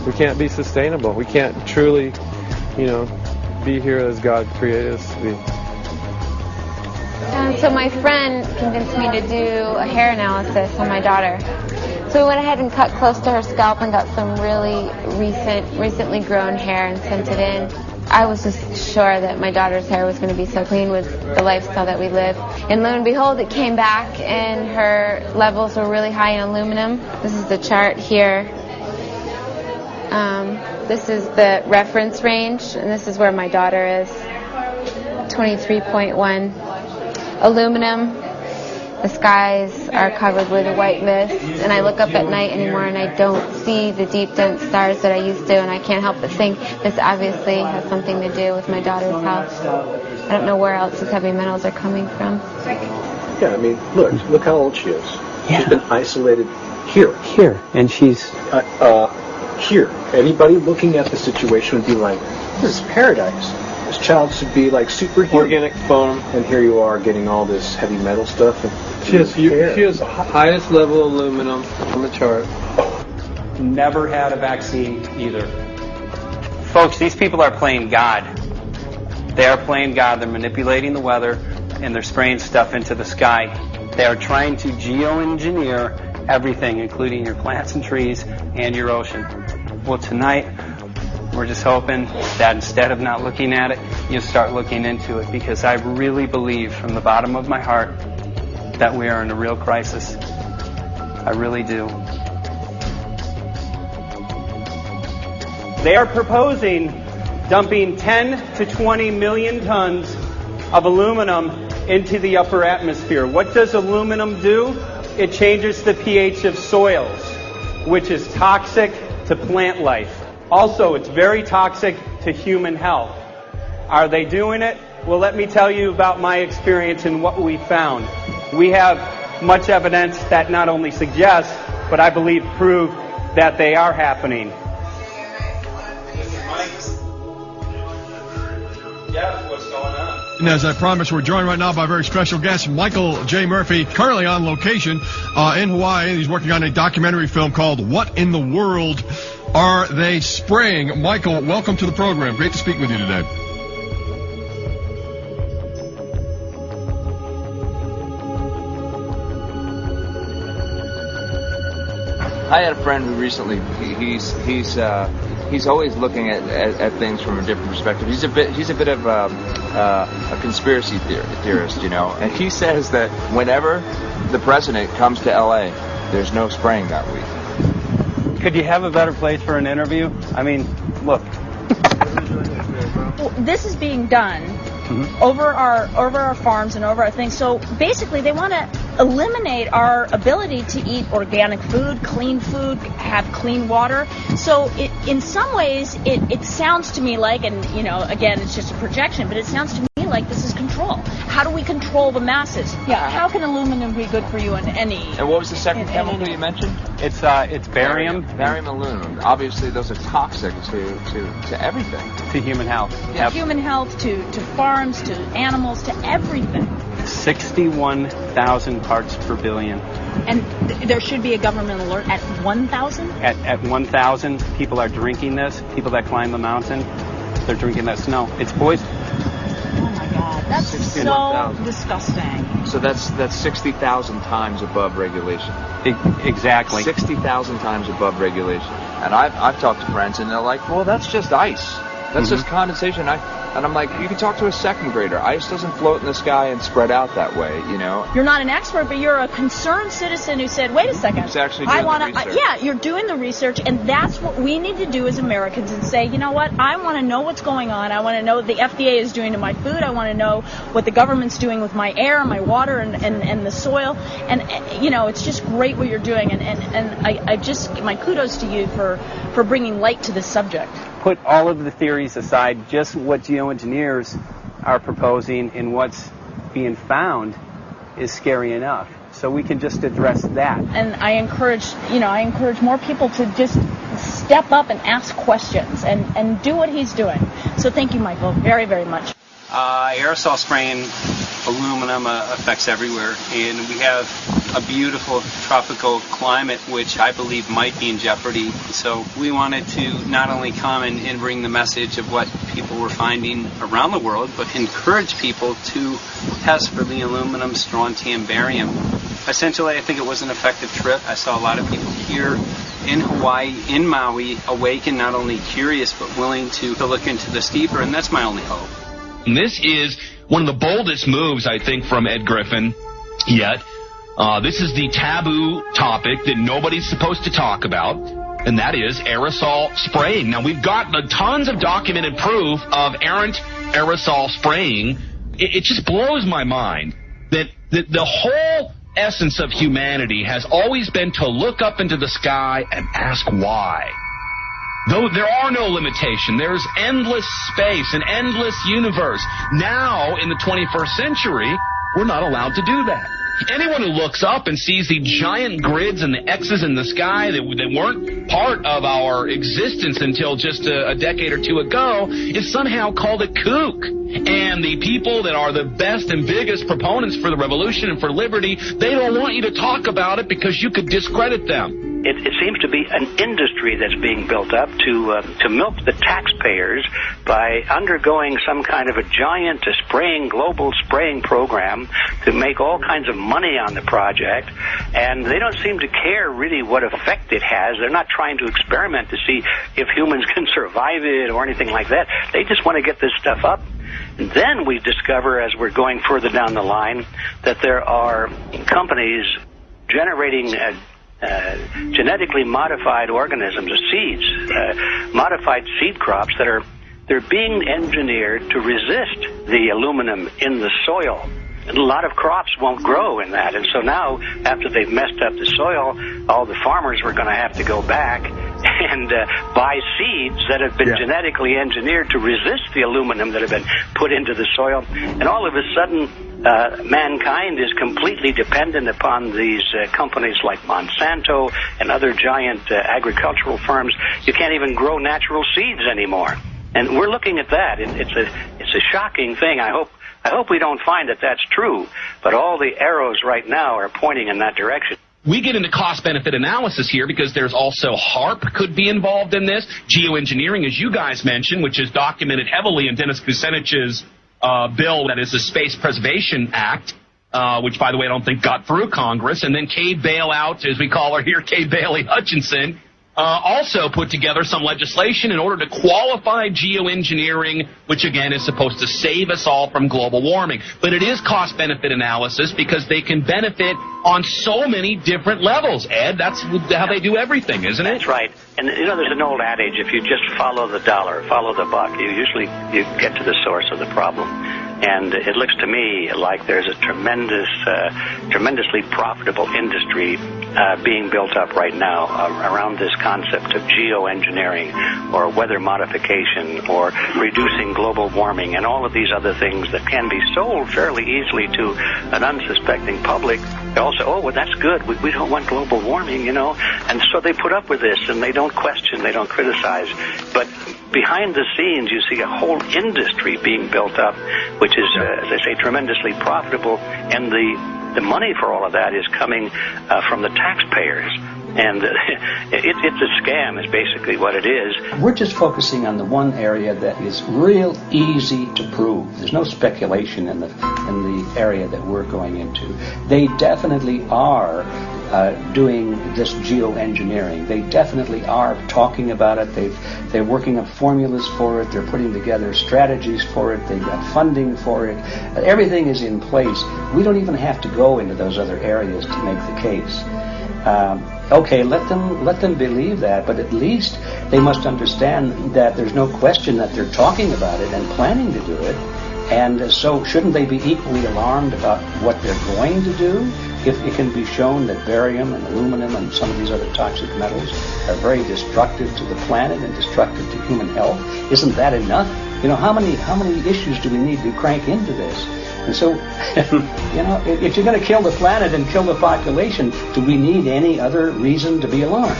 We can't be sustainable. We can't truly, be here as God created us to be. So my friend convinced me to do a hair analysis on my daughter. So we went ahead and cut close to her scalp and got some really recently grown hair and sent it in. I was just sure that my daughter's hair was going to be so clean with the lifestyle that we live. And lo and behold, it came back and her levels were really high in aluminum. This is the chart here. This is the reference range, and this is where my daughter is. 23.1. Aluminum. The skies are covered with a white mist, and I look up at night anymore and I don't see the deep, dense stars that I used to, and I can't help but think this obviously has something to do with my daughter's health. I don't know where else these heavy metals are coming from. Yeah, I mean, look how old she is. Yeah. She's been isolated here. Here, and she's... Here. Anybody looking at the situation would be like, this is paradise. This child should be like superhuman. Organic foam. And here you are getting all this heavy metal stuff. She has highest level aluminum on the chart. Never had a vaccine either. Folks, these people are playing God. They are playing God. They're manipulating the weather, and they're spraying stuff into the sky. They are trying to geoengineer everything, including your plants and trees and your ocean. Well, tonight, we're just hoping that instead of not looking at it, you start looking into it, because I really believe from the bottom of my heart that we are in a real crisis. I really do. They are proposing dumping 10 to 20 million tons of aluminum into the upper atmosphere. What does aluminum do? It changes the pH of soils, which is toxic to plant life. Also, it's very toxic to human health. Are they doing it? Well, let me tell you about my experience and what we found. We have much evidence that not only suggests, but I believe prove that they are happening. Jeff, what's going on? And as I promised, we're joined right now by a very special guest, Michael J. Murphy, currently on location in Hawaii. He's working on a documentary film called What in the World Are They Spraying? Michael, welcome to the program. Great to speak with you today. I had a friend who recently, he's always looking at things from a different perspective. He's a bit of a conspiracy theorist, you know, and he says that whenever the president comes to L.A., there's no spraying that week. Could you have a better place for an interview? I mean, look. Well, this is being done over our farms and over our things. So basically, they want to eliminate our ability to eat organic food, have clean water. So in some ways, it sounds to me like, and you know, again, it's just a projection, but it sounds to me like this is control. How do we control the masses? Yeah. How can aluminum be good for you in any? And what was the second chemical you mentioned? It's barium. Barium aluminum. Obviously, those are toxic to everything. To human health. To human health, to farms, to animals, to everything. 61,000 parts per billion. And there should be a government alert at 1,000? At 1,000, people are drinking this. People that climb the mountain, they're drinking that snow. It's poison. Oh my God, that's so disgusting. So that's 60,000 times above regulation. Exactly. 60,000 times above regulation. And I've talked to friends, and they're like, well, that's just ice. That's just condensation. And I'm like, you can talk to a second grader. Ice doesn't float in the sky and spread out that way, you know. You're not an expert, but you're a concerned citizen who said, wait a second. Who's actually doing the research. Yeah, you're doing the research, and that's what we need to do as Americans and say, you know what, I want to know what's going on. I want to know what the FDA is doing to my food. I want to know what the government's doing with my air, my water, and the soil. And, you know, it's just great what you're doing. And I just, my kudos to you for bringing light to this subject. Put all of the theories aside, just what geoengineers are proposing and what's being found is scary enough. So we can just address that. And I encourage more people to just step up and ask questions and do what he's doing. So thank you, Michael, very, very much. Aerosol spraying aluminum affects everywhere, and we have a beautiful tropical climate which I believe might be in jeopardy. So we wanted to not only come and bring the message of what people were finding around the world, but encourage people to test for the aluminum, strontium, barium. Essentially, I think it was an effective trip. I saw a lot of people here in Hawaii, in Maui, awake and not only curious but willing to look into this deeper, and that's my only hope. This is one of the boldest moves, I think, from Ed Griffin yet. This is the taboo topic that nobody's supposed to talk about, and that is aerosol spraying. Now, we've got tons of documented proof of errant aerosol spraying. It just blows my mind that the whole essence of humanity has always been to look up into the sky and ask why. Though there are no limitations, there's endless space, an endless universe. Now, in the 21st century, we're not allowed to do that. Anyone who looks up and sees the giant grids and the X's in the sky that weren't part of our existence until just a decade or two ago is somehow called a kook. And the people that are the best and biggest proponents for the revolution and for liberty, they don't want you to talk about it because you could discredit them. It seems to be an industry that's being built up to milk the taxpayers by undergoing some kind of a giant global spraying program to make all kinds of money on the project, and they don't seem to care really what effect it has. They're not trying to experiment to see if humans can survive it or anything like that. They just want to get this stuff up. And then we discover, as we're going further down the line, that there are companies generating genetically modified organisms, seeds, modified seed crops they're being engineered to resist the aluminum in the soil. And a lot of crops won't grow in that. And so now, after they've messed up the soil, all the farmers were going to have to go back and buy seeds that have been genetically engineered to resist the aluminum that have been put into the soil. And all of a sudden, mankind is completely dependent upon these companies like Monsanto and other giant agricultural firms. You can't even grow natural seeds anymore. And we're looking at that. It's a shocking thing. I hope we don't find that that's true. But all the arrows right now are pointing in that direction. We get into cost-benefit analysis here because there's also HARP could be involved in this. Geoengineering, as you guys mentioned, which is documented heavily in Dennis Kucinich's bill, that is the Space Preservation Act, which, by the way, I don't think got through Congress. And then Kay Bailout, as we call her here, Kay Bailey Hutchinson, also put together some legislation in order to qualify geoengineering, which, again, is supposed to save us all from global warming. But it is cost-benefit analysis because they can benefit on so many different levels. Ed, that's how they do everything, isn't it? That's right. And, there's an old adage, if you just follow the dollar, follow the buck, you get to the source of the problem. And it looks to me like there's a tremendously profitable industry being built up right now around this concept of geoengineering or weather modification or reducing global warming and all of these other things that can be sold fairly easily to an unsuspecting public. They all say, oh, well, that's good. We don't want global warming, And so they put up with this, and they don't question, they don't criticize. But behind the scenes, you see a whole industry being built up, which is, as I say, tremendously profitable, and the money for all of that is coming from the taxpayers. And it's a scam is basically what it is. We're just focusing on the one area that is real easy to prove. There's no speculation in the area that we're going into. They definitely are doing this geoengineering. They definitely are talking about it. They're working up formulas for it. They're putting together strategies for it. They've got funding for it. Everything is in place. We don't even have to go into those other areas to make the case. Okay, let them believe that, but at least they must understand that there's no question that they're talking about it and planning to do it. And so shouldn't they be equally alarmed about what they're going to do if it can be shown that barium and aluminum and some of these other toxic metals are very destructive to the planet and destructive to human health? Isn't that enough? How many issues do we need to crank into this? And so, if you're going to kill the planet and kill the population, do we need any other reason to be alarmed?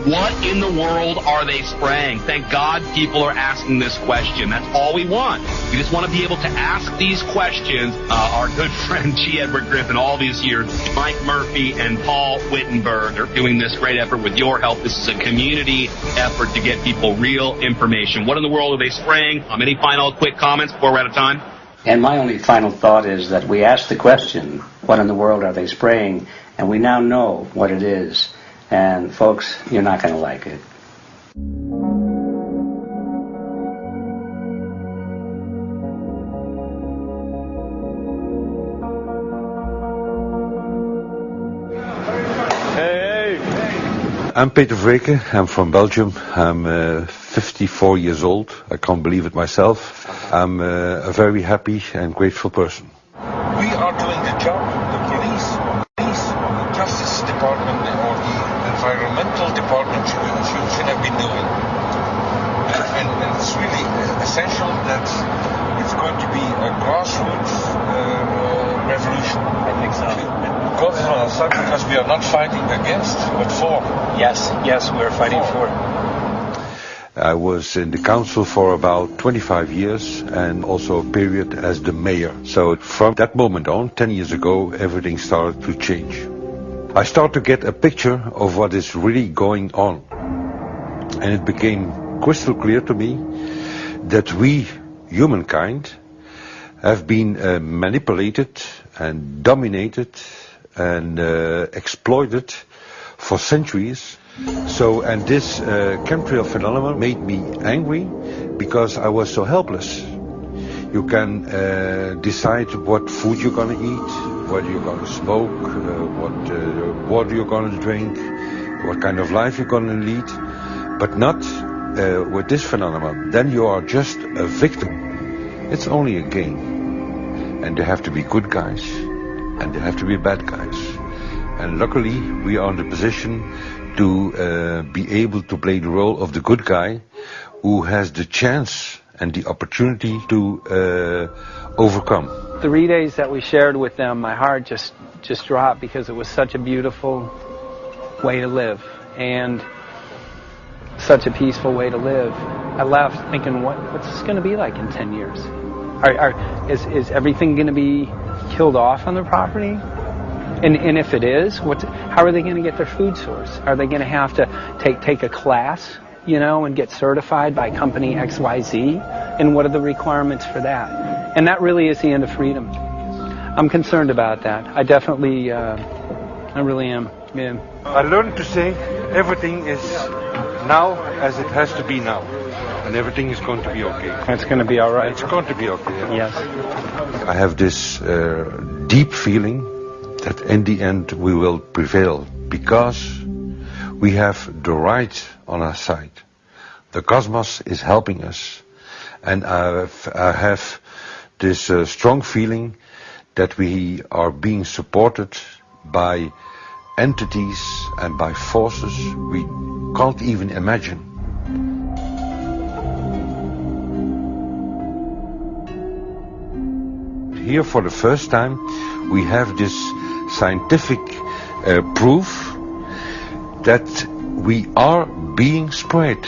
What in the world are they spraying? Thank God people are asking this question. That's all we want. We just want to be able to ask these questions. Our good friend G. Edward Griffin, all these years, Mike Murphy and Paul Wittenberg are doing this great effort with your help. This is a community effort to get people real information. What in the world are they spraying? Any final quick comments before we're out of time? And my only final thought is that we asked the question, what in the world are they spraying? And we now know what it is. And folks, you're not going to like it. I'm Peter Vreken. I'm from Belgium. I'm 54 years old. I can't believe it myself. I'm a very happy and grateful person. We are doing the job the police, the Justice Department, or the Environmental Department should have been doing. And it's really essential that it's going to be a grassroots revolution. I think so. Because we are not fighting against, but for. Yes, we're fighting for. I was in the council for about 25 years and also a period as the mayor. So from that moment on, 10 years ago, everything started to change. I start to get a picture of what is really going on. And it became crystal clear to me that we, humankind, have been manipulated and dominated and exploited for centuries. So, and this chemtrail phenomenon made me angry because I was so helpless. You can decide what food you're going to eat, what you're going to smoke, what water you're going to drink, what kind of life you're going to lead, but not with this phenomenon. Then you are just a victim. It's only a game. And there have to be good guys, and there have to be bad guys. And luckily, we are in the position to be able to play the role of the good guy who has the chance and the opportunity to overcome. The 3 days that we shared with them, my heart just dropped because it was such a beautiful way to live and such a peaceful way to live. I left thinking, what's this going to be like in 10 years? Is everything going to be killed off on the property? And if it is, how are they going to get their food source? Are they going to have to take a class, and get certified by company XYZ? And what are the requirements for that? And that really is the end of freedom. I'm concerned about that. I definitely, I really am. Yeah. I learned to say everything is now as it has to be now. And everything is going to be okay. It's going to be all right. It's going to be okay. Yes. I have this deep feeling that in the end we will prevail because we have the right on our side. The cosmos is helping us. And I have this strong feeling that we are being supported by entities and by forces we can't even imagine. Here for the first time we have this scientific proof that we are being spread.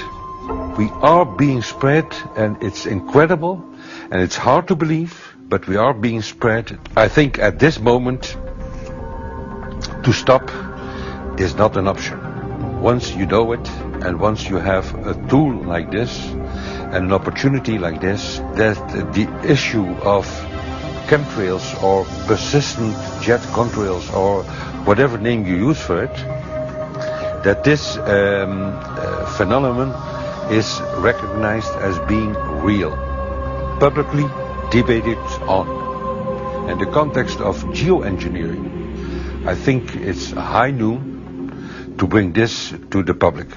We are being spread, and it's incredible and it's hard to believe, but we are being spread. I think at this moment to stop is not an option. Once you know it and once you have a tool like this and an opportunity like this, that the issue of chemtrails or persistent jet contrails or whatever name you use for it, that this phenomenon is recognized as being real, publicly debated on. In the context of geoengineering, I think it's high noon to bring this to the public.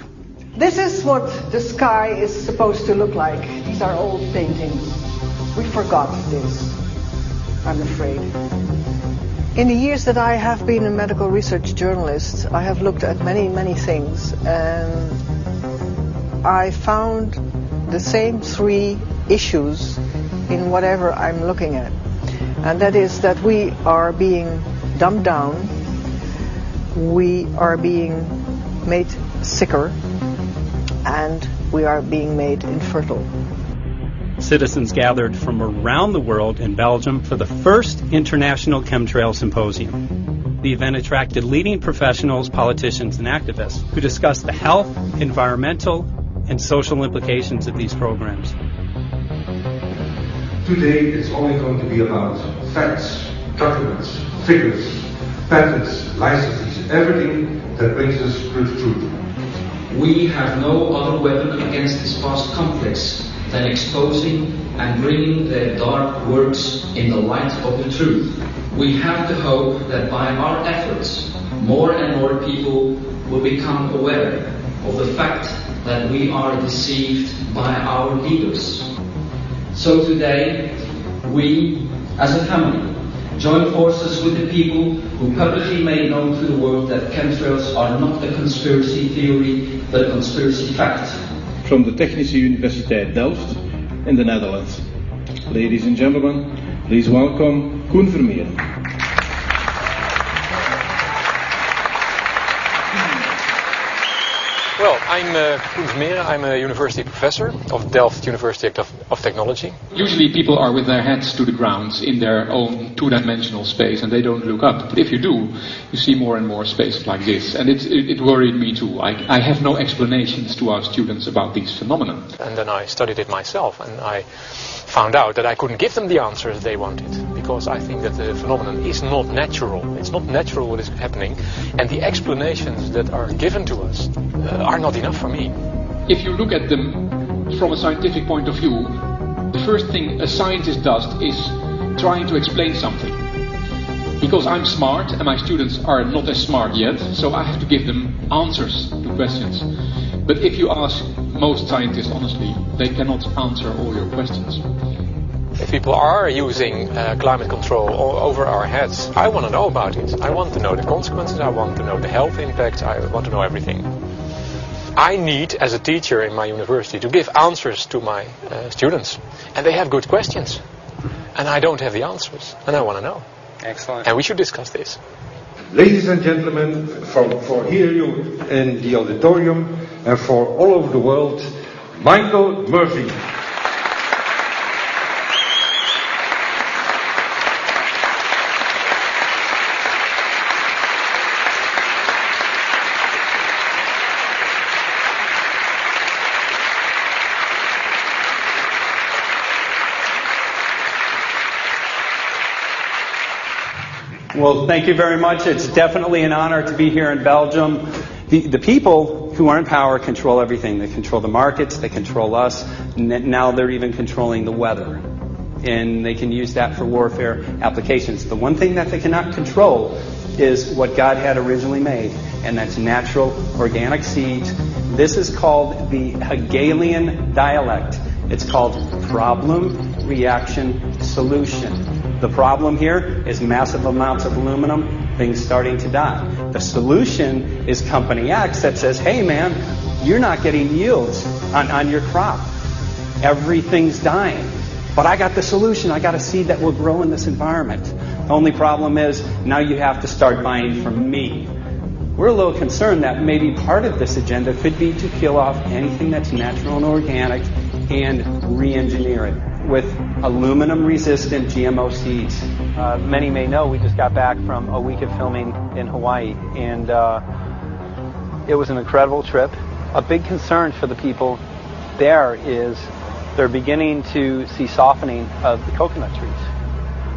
This is what the sky is supposed to look like. These are old paintings. We forgot this, I'm afraid. In the years that I have been a medical research journalist, I have looked at many, many things, and I found the same three issues in whatever I'm looking at. And that is that we are being dumbed down, we are being made sicker, and we are being made infertile. Citizens gathered from around the world in Belgium for the first International Chemtrail Symposium. The event attracted leading professionals, politicians, and activists who discussed the health, environmental, and social implications of these programs. Today it's only going to be about facts, documents, figures, patents, licenses, everything that brings us to the truth. We have no other weapon against this vast complex than exposing and bringing their dark works in the light of the truth. We have the hope that by our efforts, more and more people will become aware of the fact that we are deceived by our leaders. So today, we, as a family, join forces with the people who publicly made known to the world that chemtrails are not a conspiracy theory, but a conspiracy fact. From the Technische Universiteit Delft in the Netherlands. Ladies and gentlemen, please welcome Koen Vermeeren. Well, I'm Koen Vermeeren. I'm a university professor of Delft University of Technology. Usually people are with their heads to the ground in their own two-dimensional space and they don't look up. But if you do, you see more and more spaces like this. And it worried me too. I have no explanations to our students about these phenomena. And then I studied it myself and I found out that I couldn't give them the answers they wanted, because I think that the phenomenon is not natural. It's not natural what is happening, and the explanations that are given to us are not enough for me. If you look at them from a scientific point of view, the first thing a scientist does is trying to explain something. Because I'm smart and my students are not as smart yet, so I have to give them answers to questions. But if you ask most scientists honestly, they cannot answer all your questions. If people are using climate control over our heads, I want to know about it. I want to know the consequences, I want to know the health impacts, I want to know everything. I need, as a teacher in my university, to give answers to my students. And they have good questions. And I don't have the answers. And I want to know. Excellent. And we should discuss this. Ladies and gentlemen, for here you in the auditorium and for all over the world, Michael Murphy. Well, thank you very much. It's definitely an honor to be here in Belgium. The people who are in power control everything. They control the markets, they control us. Now they're even controlling the weather. And they can use that for warfare applications. The one thing that they cannot control is what God had originally made, and that's natural organic seeds. This is called the Hegelian dialect. It's called problem, reaction, solution. The problem here is massive amounts of aluminum, things starting to die. The solution is Company X that says, hey man, you're not getting yields on your crop. Everything's dying. But I got the solution. I got a seed that will grow in this environment. The only problem is now you have to start buying from me. We're a little concerned that maybe part of this agenda could be to kill off anything that's natural and organic and re-engineer it with aluminum-resistant GMO seeds. Many may know we just got back from a week of filming in Hawaii, and it was an incredible trip. A big concern for the people there is they're beginning to see softening of the coconut trees.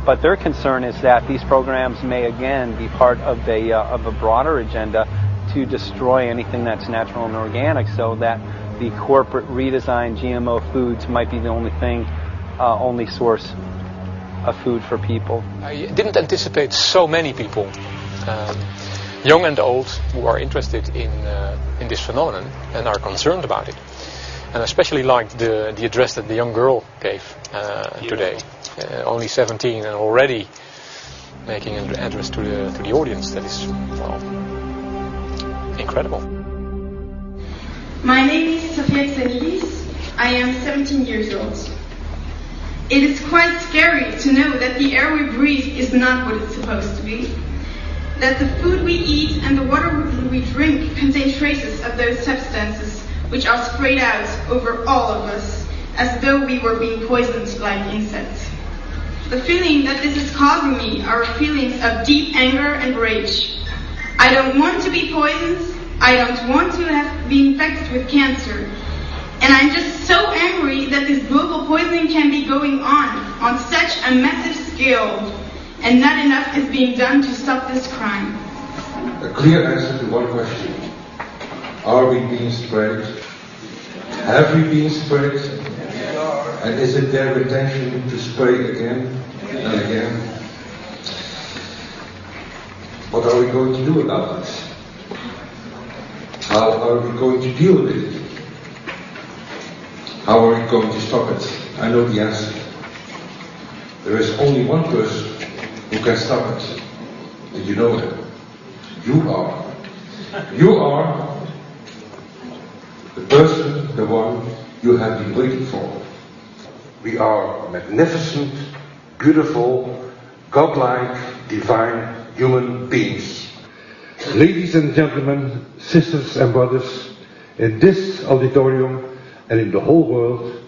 But their concern is that these programs may again be part of a broader agenda to destroy anything that's natural and organic, so that the corporate redesigned GMO foods might be the only source of food for people. I didn't anticipate so many people, young and old, who are interested in this phenomenon and are concerned about it. And I especially liked the address that the young girl gave today. Only 17 and already making an address to the audience. That is, well, incredible. My name is Sofia Xenidis. I am 17 years old. It is quite scary to know that the air we breathe is not what it's supposed to be. That the food we eat and the water we drink contain traces of those substances which are sprayed out over all of us as though we were being poisoned like insects. The feeling that this is causing me are feelings of deep anger and rage. I don't want to be poisoned. I don't want to be infected with cancer. And I'm just so angry that this global poisoning can be going on such a massive scale, and not enough is being done to stop this crime. A clear answer to one question. Are we being sprayed? Have we been sprayed? And is it their intention to spray again and again? What are we going to do about this? How are we going to deal with it? How are we going to stop it? I know the answer. There is only one person who can stop it. Did you know that? You are. You are the person, the one you have been waiting for. We are magnificent, beautiful, godlike, divine human beings. Ladies and gentlemen, sisters and brothers, in this auditorium and in the whole world,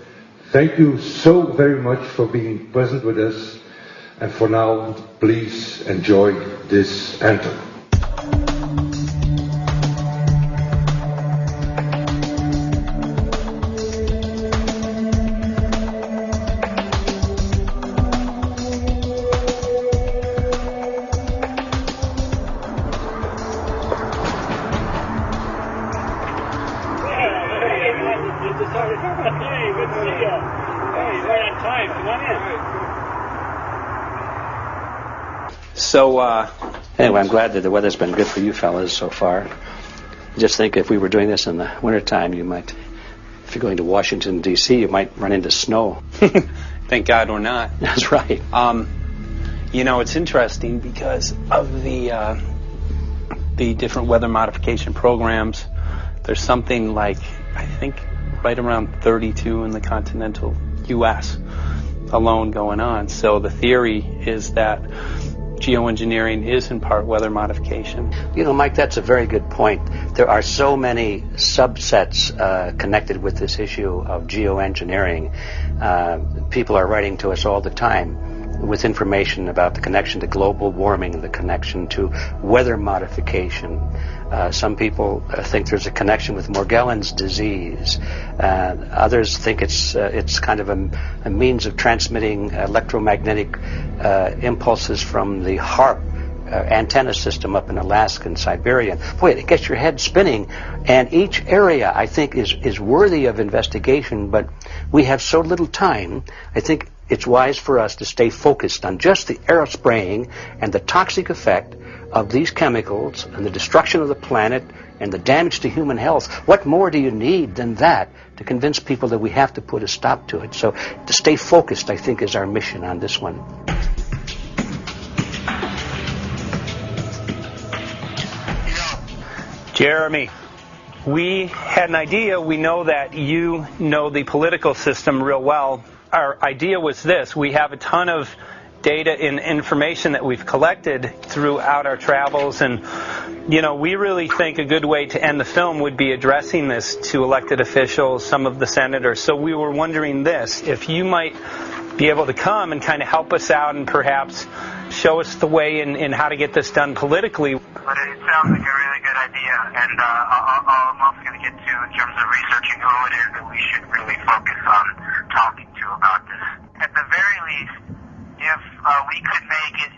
thank you so very much for being present with us. And for now, please enjoy this anthem. So, anyway, I'm glad that the weather's been good for you fellas so far. Just think if we were doing this in the wintertime, you might, if you're going to Washington, D.C., you might run into snow. Thank God we're not. That's right. You know, it's interesting because of the different weather modification programs. There's something like, I think, right around 32 in the continental U.S. alone going on. So the theory is that geoengineering is in part weather modification. You know, Mike, that's a very good point. There are so many subsets connected with this issue of geoengineering. People are writing to us all the time with information about the connection to global warming, the connection to weather modification. Some people think there's a connection with Morgellons disease. Others think it's kind of a means of transmitting electromagnetic impulses from the HAARP antenna system up in Alaska and Siberia. Boy, it gets your head spinning. And each area, I think, is worthy of investigation, but we have so little time. I think it's wise for us to stay focused on just the aerospraying and the toxic effect of these chemicals and the destruction of the planet and the damage to human health. What more do you need than that to convince people that we have to put a stop to it? So to stay focused, I think, is our mission on this one. Jeremy, we had an idea. We know that you know the political system real well. Our idea was this. We have a ton of data and information that we've collected throughout our travels, and you know, we really think a good way to end the film would be addressing this to elected officials, some of the senators. So we were wondering this, if you might be able to come and kind of help us out and perhaps show us the way in how to get this done politically. But it sounds like a really good idea, and I'm also going to get to in terms of researching who it is that we should really focus on talking to about this. At the very least, if we could make it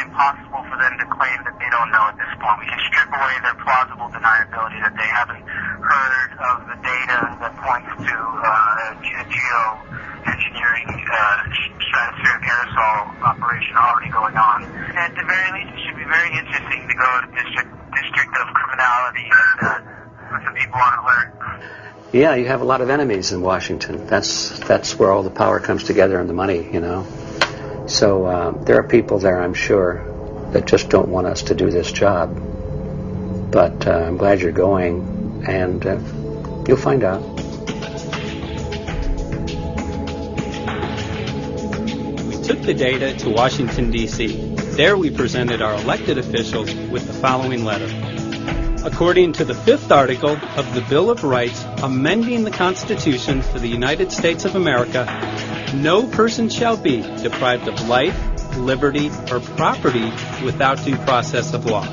impossible for them to claim that they don't know at this point, we can strip away their plausible deniability that they haven't heard of the data that points to geoengineering stratospheric aerosol operation already going on. At the very least, it should be very interesting to go to district of criminality and put some people on alert. Yeah, you have a lot of enemies in Washington. That's where all the power comes together and the money, you know. So there are people there, I'm sure, that just don't want us to do this job. But I'm glad you're going, and you'll find out. We took the data to Washington, D.C. There we presented our elected officials with the following letter. According to the 5th article of the Bill of Rights amending the Constitution for the United States of America, no person shall be deprived of life, liberty, or property without due process of law.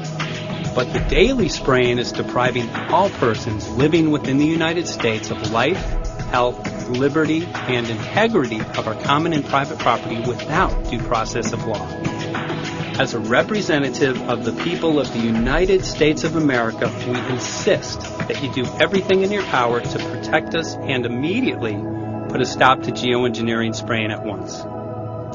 But the daily spraying is depriving all persons living within the United States of life, health, liberty, and integrity of our common and private property without due process of law. As a representative of the people of the United States of America, we insist that you do everything in your power to protect us and immediately put a stop to geoengineering spraying at once.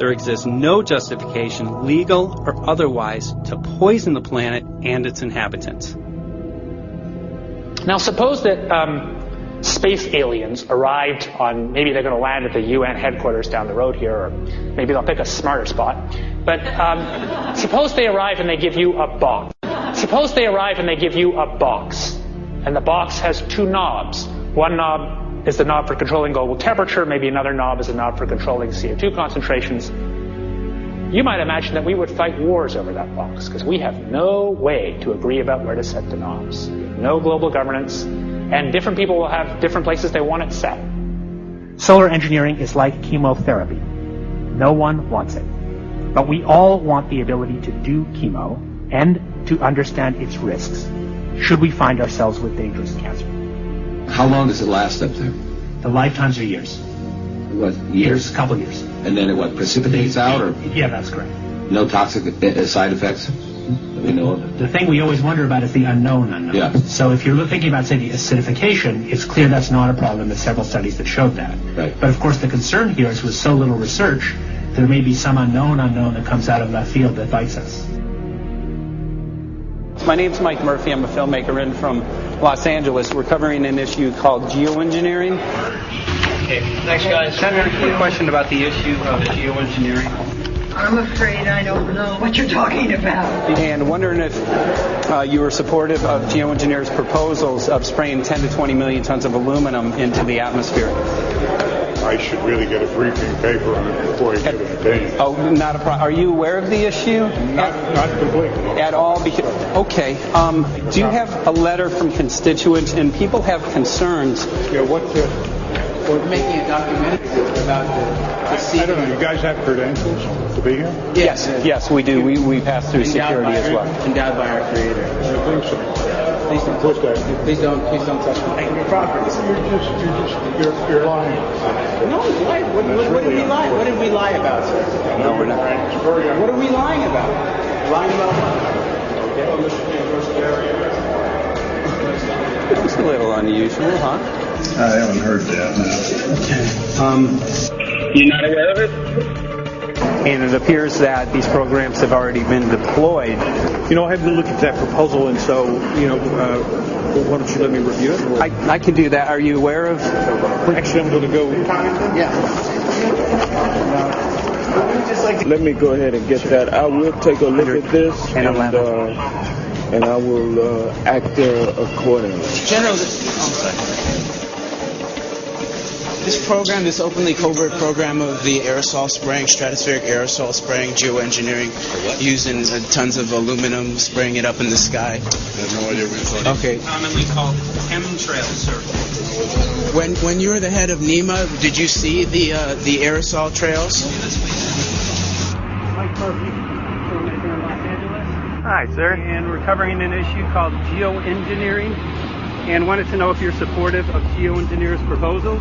There exists no justification, legal or otherwise, to poison the planet and its inhabitants. Now suppose that space aliens arrived on, maybe they're going to land at the UN headquarters down the road here, or maybe they'll pick a smarter spot. But suppose they arrive and they give you a box. Suppose they arrive and they give you a box. And the box has 2 knobs. One knob is the knob for controlling global temperature. Maybe another knob is a knob for controlling CO2 concentrations. You might imagine that we would fight wars over that box because we have no way to agree about where to set the knobs. No global governance. And different people will have different places they want it set. Solar engineering is like chemotherapy. No one wants it. But we all want the ability to do chemo and to understand its risks, should we find ourselves with dangerous cancer. How long does it last up there? The lifetimes are years. What, years? A couple years. And then it what, precipitates out? Or Yeah, that's correct. no toxic side effects that we know of? The thing we always wonder about is the unknown. Yeah. So if you're thinking about, say, the acidification, it's clear that's not a problem. There's several studies that showed that. Right. But of course, the concern here is with so little research, there may be some unknown that comes out of left field that bites us. My name's Mike Murphy. I'm a filmmaker in from Los Angeles. We're covering an issue called geoengineering. Okay, thanks guys. Senator, a quick question about the issue of geoengineering. I'm afraid I don't know what you're talking about. And wondering if you were supportive of geoengineers' proposals of spraying 10 to 20 million tons of aluminum into the atmosphere. I should really get a briefing paper on it before I get an opinion. Oh, not a problem. Are you aware of the issue? Not completely. At all? Okay. Do you have a letter from constituents, and people have concerns? Yeah, We're making a documentary about I don't know. You guys have credentials to be here? Yes, we do. We pass through security as well. Endowed by our creator. I think so. Please don't touch my property. You're lying. No, what did we lie? What did we lie about, sir? No, we're not. What are we lying about? Lying about what? It's a little unusual, huh? I haven't heard that. You're not aware of it? And it appears that these programs have already been deployed. You know, I had to look at that proposal, and so, why don't you let me review it? I can do that. Are you aware of? Actually, I'm going to go. Yeah. Let me go ahead and get that. I will take a look at this, and I will act accordingly. General, this program, this openly covert program of the aerosol spraying, stratospheric aerosol spraying, geoengineering, using tons of aluminum, spraying it up in the sky. I have no idea what you're talking Okay. Commonly called chemtrails, sir. When you were the head of NEMA, did you see the aerosol trails? Mike Murphy from Los Angeles. Hi, sir. And we're covering an issue called geoengineering, and wanted to know if you're supportive of geoengineers' proposals.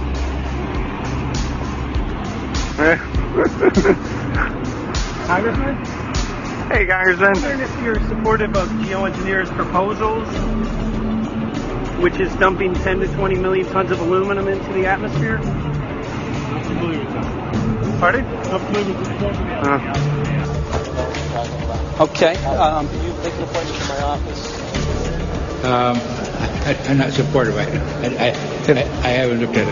Congressman? Hey, Congressman. I'm wondering if you're supportive of geoengineers' proposals, which is dumping 10 to 20 million tons of aluminum into the atmosphere. Pardon? Okay. Can you make an appointment to my office? I'm not supportive of it. I haven't looked at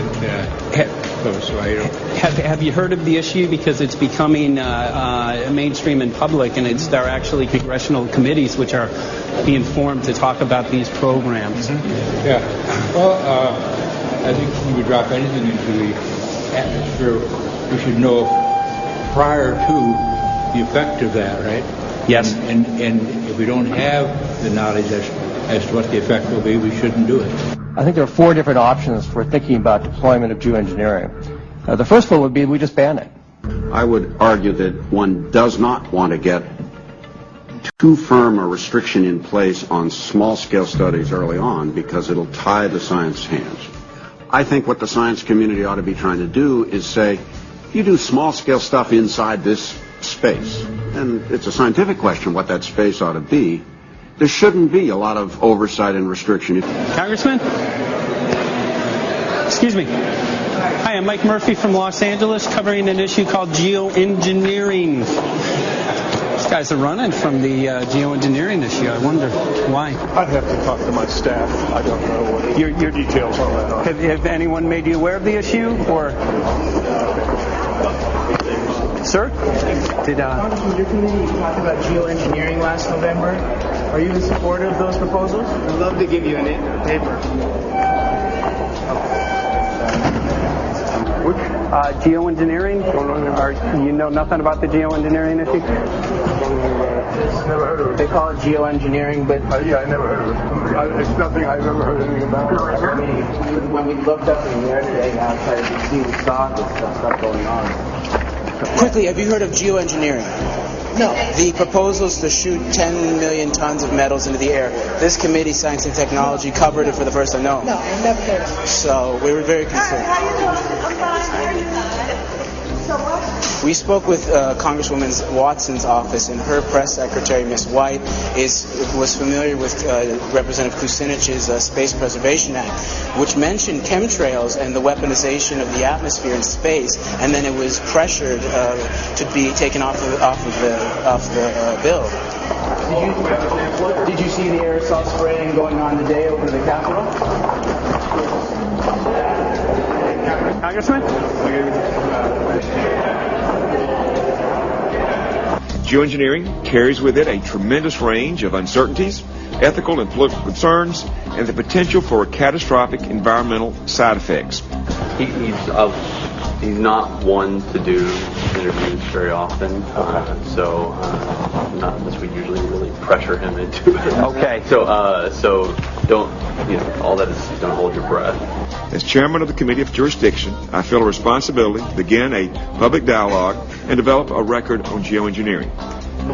it close, so I don't. Have you heard of the issue? Because it's becoming mainstream in public, and there are actually congressional committees which are being formed to talk about these programs. Mm-hmm. Yeah. Well, I think when we drop anything into the atmosphere, we should know prior to the effect of that, right? Yes. And if we don't have the knowledge as to what the effect will be, we shouldn't do it. I think there are 4 different options for thinking about deployment of geoengineering. The first one would be we just ban it. I would argue that one does not want to get too firm a restriction in place on small-scale studies early on because it'll tie the science hands. I think what the science community ought to be trying to do is say, you do small-scale stuff inside this space, and it's a scientific question what that space ought to be. There shouldn't be a lot of oversight and restriction. Congressman? Excuse me. Hi, I'm Mike Murphy from Los Angeles, covering an issue called geoengineering. These guys are running from the geoengineering issue. I wonder why. I'd have to talk to my staff. I don't know what your details on that are. Have anyone made you aware of the issue, or? Sir? Congressman, your committee talked about geoengineering last November. Are you in support of those proposals? I'd love to give you a paper. Geoengineering? You know nothing about the geoengineering issue? Never heard of it. They call it geoengineering, but... yeah, I never heard of it. It's nothing I've ever heard anything about. When we looked up in the air today outside, you see the stock and stuff going on. Quickly, have you heard of geoengineering? No. The proposal is to shoot 10 million tons of metals into the air. This committee, Science and Technology, covered it for the first time. No. No, I've never heard of it. So we were very concerned. How you doing? I'm fine. How are you? So what? We spoke with Congresswoman Watson's office, and her press secretary, Ms. White, was familiar with Representative Kucinich's Space Preservation Act, which mentioned chemtrails and the weaponization of the atmosphere in space, and then it was pressured to be taken off the bill. Did you see the aerosol spraying going on today over the Capitol? Congressman? Geoengineering carries with it a tremendous range of uncertainties, ethical and political concerns, and the potential for catastrophic environmental side effects. He's not one to do interviews very often, so not unless we usually really pressure him into it. Okay. So don't, all that is don't hold your breath. As chairman of the Committee of Jurisdiction, I feel a responsibility to begin a public dialogue and develop a record on geoengineering.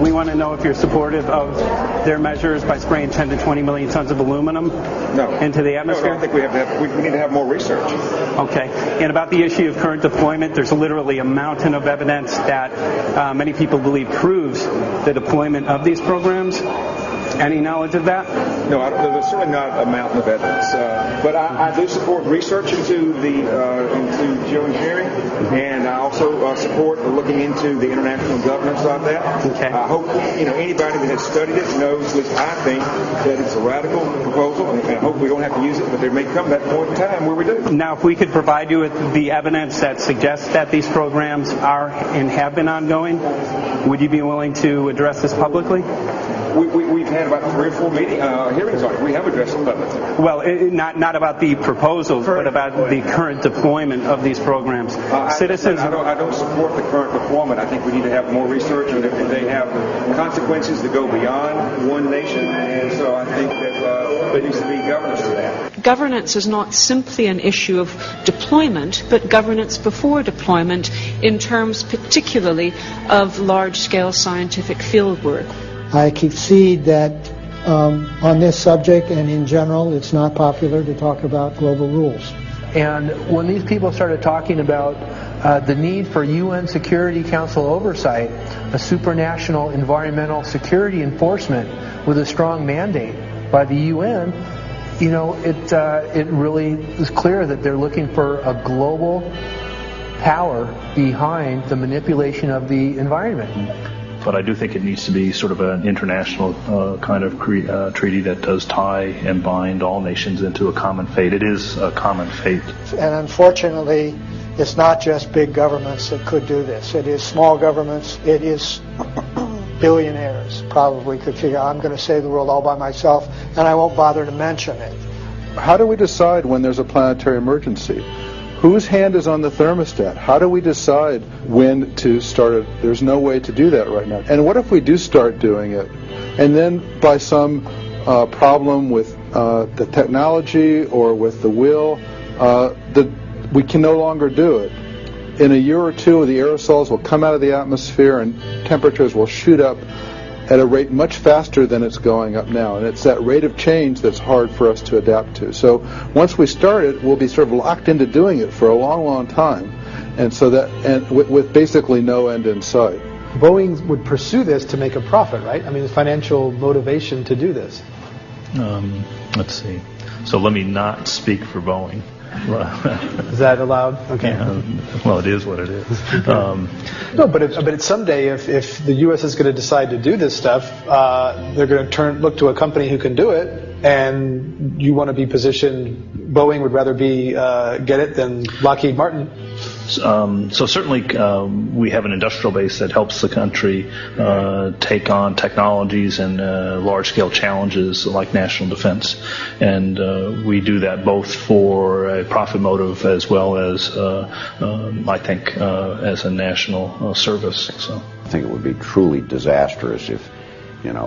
We want to know if you're supportive of their measures by spraying 10 to 20 million tons of aluminum into the atmosphere? No, I think we need to have more research. Okay. And about the issue of current deployment, there's literally a mountain of evidence that many people believe proves the deployment of these programs. Any knowledge of that? No, there's certainly not a mountain of evidence. But I do support research into geoengineering, and I also support looking into the international governance of that. Okay. I hope anybody that has studied it knows, at least I think, that it's a radical proposal, and I hope we don't have to use it, but there may come that point in time where we do. Now, if we could provide you with the evidence that suggests that these programs are and have been ongoing, would you be willing to address this publicly? We've had about 3 or 4 hearings on it. We have addressed it publicly. Well, not about the proposals, but about the current deployment of these programs. Citizens. I don't support the current deployment. I think we need to have more research, and they have consequences that go beyond one nation, and so I think that there needs to be governance to that. Governance is not simply an issue of deployment, but governance before deployment in terms particularly of large-scale scientific field work. I concede that on this subject and in general, it's not popular to talk about global rules. And when these people started talking about the need for UN Security Council oversight, a supranational environmental security enforcement with a strong mandate by the UN, it really is clear that they're looking for a global power behind the manipulation of the environment. But I do think it needs to be sort of an international kind of treaty that does tie and bind all nations into a common fate. It is a common fate. And unfortunately, it's not just big governments that could do this. It is small governments. It is billionaires probably could figure, I'm going to save the world all by myself, and I won't bother to mention it. How do we decide when there's a planetary emergency? Whose hand is on the thermostat? How do we decide when to start it? There's no way to do that right now. And what if we do start doing it, and then by some problem with the technology or with the will, we can no longer do it? In a year or two, the aerosols will come out of the atmosphere and temperatures will shoot up at a rate much faster than it's going up now. And it's that rate of change that's hard for us to adapt to. So once we start it, we'll be sort of locked into doing it for a long, long time. And so with basically no end in sight. Boeing would pursue this to make a profit, right? I mean, there's financial motivation to do this. Let's see. So let me not speak for Boeing. Is that allowed? Okay. Yeah, well, it is what it is. No, but someday, if the U.S. is going to decide to do this stuff, they're going to look to a company who can do it, and you want to be positioned. Boeing would rather get it than Lockheed Martin. So certainly we have an industrial base that helps the country take on technologies and large-scale challenges like national defense. And we do that both for a profit motive as well as, I think, as a national service. So I think it would be truly disastrous if,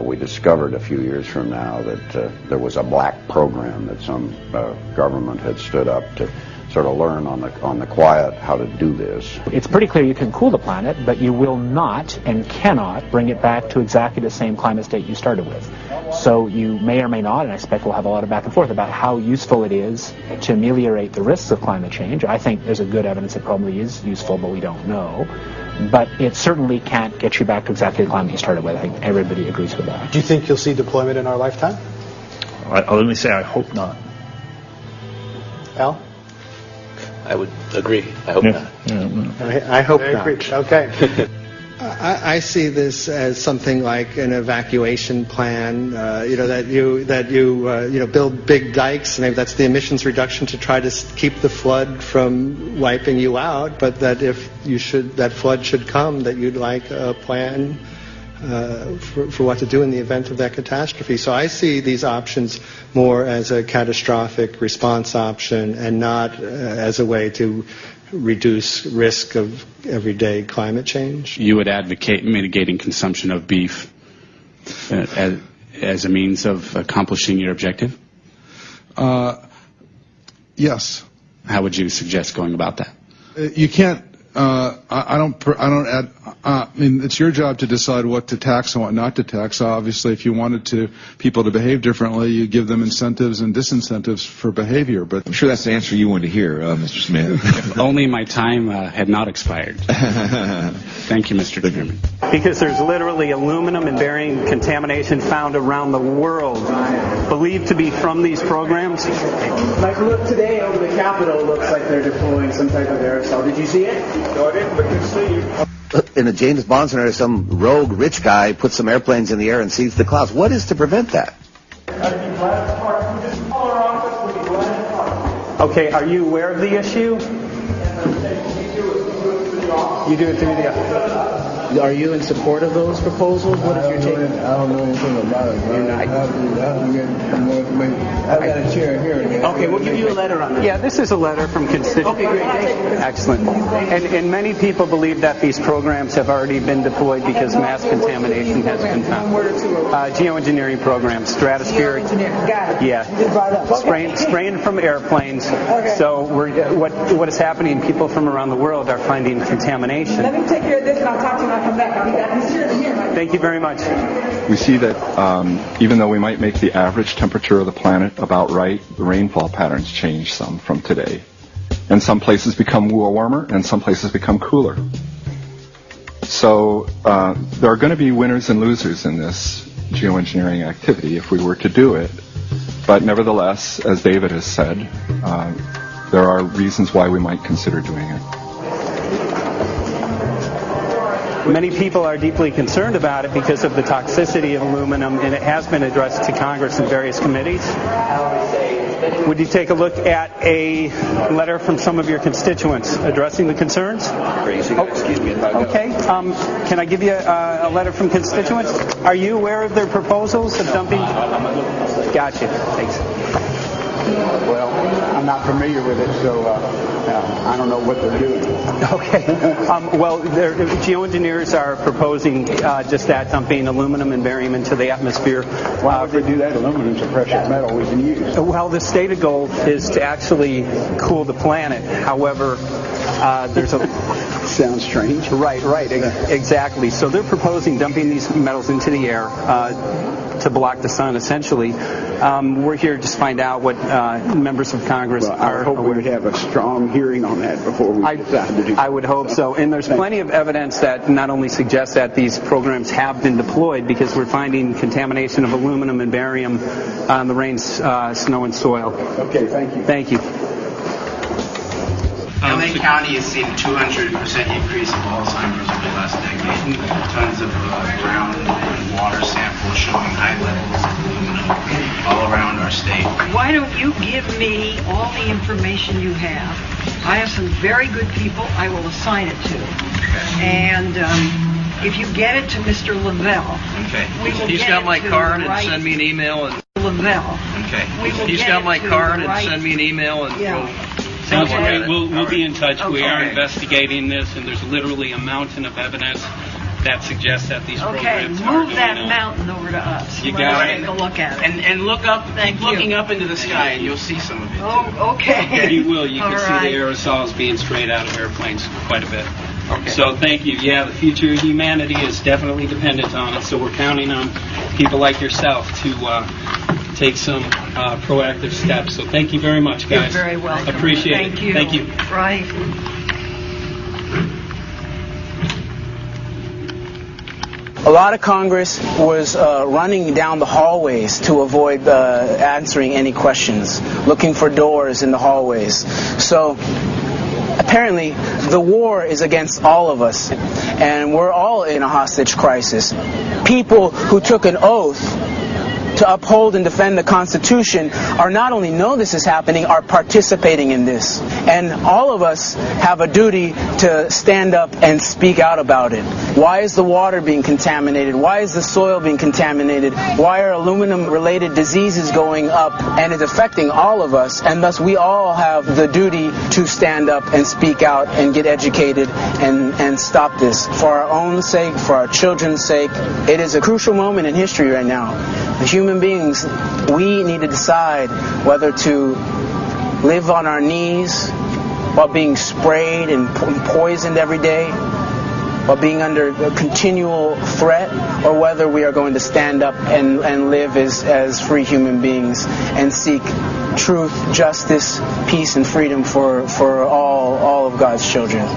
we discovered a few years from now that there was a black program that some government had stood up to sort of learn on the quiet how to do this. It's pretty clear you can cool the planet, but you will not and cannot bring it back to exactly the same climate state you started with. So you may or may not, and I expect we'll have a lot of back and forth about how useful it is to ameliorate the risks of climate change. I think there's a good evidence it probably is useful, but we don't know. But it certainly can't get you back to exactly the climate you started with. I think everybody agrees with that. Do you think you'll see deployment in our lifetime? Let me say I hope not. Al? I would agree. I hope not. I hope not. Okay. I see this as something like an evacuation plan. That you build big dikes, and maybe that's the emissions reduction to try to keep the flood from wiping you out. But that if that flood should come, that you'd like a plan for what to do in the event of that catastrophe. So I see these options more as a catastrophic response option and not as a way to reduce risk of everyday climate change. You would advocate mitigating consumption of beef as a means of accomplishing your objective? Yes. How would you suggest going about that? You can't. I mean, it's your job to decide what to tax and what not to tax. Obviously, if you wanted people to behave differently, you give them incentives and disincentives for behavior. But I'm sure that's the answer you wanted to hear, Mr. Smith. If only my time had not expired. Thank you, Mr. Chairman. Because there's literally aluminum and barium contamination found around the world, believed to be from these programs. Like, look, today over the Capitol, looks like they're deploying some type of aerosol. Did you see it? No, I didn't, but you see. In a James Bond scenario, some rogue rich guy puts some airplanes in the air and sees the clouds. What is to prevent that? Okay, are you aware of the issue? You do it through the... Are you in support of those proposals? What is your take? I don't know anything about it. You're not. I have to get more information. I've got a chair here. Okay, we'll give you a letter on that. Yeah, this is a letter from constituents. Okay, great. Excellent. And many people believe that these programs have already been deployed because mass contamination has been found. Geoengineering programs, stratospheric. Got it. Yeah. Spraying from airplanes. Okay. So what is happening? People from around the world are finding contamination. Let me take care of this and I'll talk to you when I come back. Thank you very much. We see that even though we might make the average temperature of the planet about right, the rainfall patterns change some from today. And some places become warmer and some places become cooler. So there are going to be winners and losers in this geoengineering activity if we were to do it. But nevertheless, as David has said, there are reasons why we might consider doing it. Many people are deeply concerned about it because of the toxicity of aluminum, and it has been addressed to Congress in various committees. Would you take a look at a letter from some of your constituents addressing the concerns? Excuse me. Okay. Can I give you a letter from constituents? Are you aware of their proposals of dumping? Gotcha. Thanks. Well, I'm not familiar with it, so I don't know what they're doing. Okay. Well, geoengineers are proposing just that, dumping aluminum and barium into the atmosphere. Why would they do that? Aluminum's a precious metal we can use. Well, the stated goal is to actually cool the planet. However, there's a... Sounds strange. Right. Exactly. So they're proposing dumping these metals into the air to block the sun, essentially. We're here to find out what members of Congress are. I hope we'd have a strong hearing on that before we decide to do that. I would hope so. And there's plenty of evidence that not only suggests that these programs have been deployed, because we're finding contamination of aluminum and barium on the rain, snow, and soil. Okay, thank you. Thank you. LA County has seen a 200% increase of Alzheimer's over the last decade. Tons of ground and water samples showing high levels of aluminum all around our state. Why don't you give me all the information you have I have some very good people I will assign it to. And if you get it to Mr. Lavelle, He's got my card and send me an email. And Lavelle. He's got my card and send me an email and Sounds great. We'll be in touch. We are investigating this, and there's literally a mountain of evidence that suggests that these programs are going on. Move that mountain over to us. You got it. Take a look at it. And look up, looking up into the sky, and you'll see some of it. Oh, okay. You will. You can see the aerosols being sprayed out of airplanes quite a bit. Okay. So thank you. Yeah, the future of humanity is definitely dependent on it. So we're counting on people like yourself to take some proactive steps. So thank you very much, guys. You're very welcome. Appreciate it. Thank you. Thank you. Right. A lot of Congress was running down the hallways to avoid answering any questions, looking for doors in the hallways. So apparently the war is against all of us, and we're all in a hostage crisis. People who took an oath to uphold and defend the Constitution are not only know this is happening, are participating in this. And all of us have a duty to stand up and speak out about it. Why is the water being contaminated? Why is the soil being contaminated? Why are aluminum-related diseases going up? And it's affecting all of us, and thus we all have the duty to stand up and speak out and get educated and stop this. For our own sake, for our children's sake, it is a crucial moment in history right now. The human beings, we need to decide whether to live on our knees while being sprayed and poisoned every day, while being under a continual threat, or whether we are going to stand up and live as free human beings and seek truth, justice, peace, and freedom for all of God's children.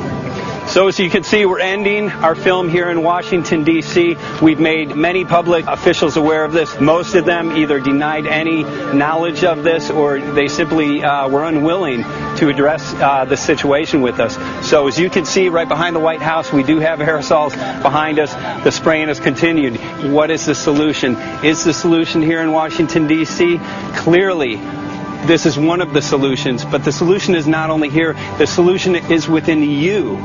So as you can see, we're ending our film here in Washington, D.C. We've made many public officials aware of this. Most of them either denied any knowledge of this, or they simply were unwilling to address the situation with us. So as you can see right behind the White House, we do have aerosols behind us. The spraying has continued. What is the solution? Is the solution here in Washington, D.C.? Clearly, this is one of the solutions, but the solution is not only here, the solution is within you.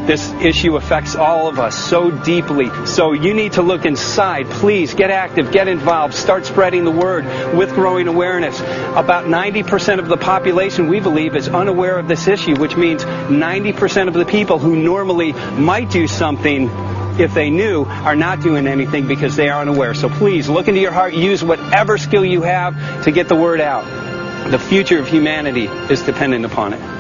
This issue affects all of us so deeply. So you need to look inside. Please get active, get involved, start spreading the word with growing awareness. About 90% of the population, we believe, is unaware of this issue, which means 90% of the people who normally might do something if they knew are not doing anything because they are unaware. So please look into your heart, use whatever skill you have to get the word out. The future of humanity is dependent upon it.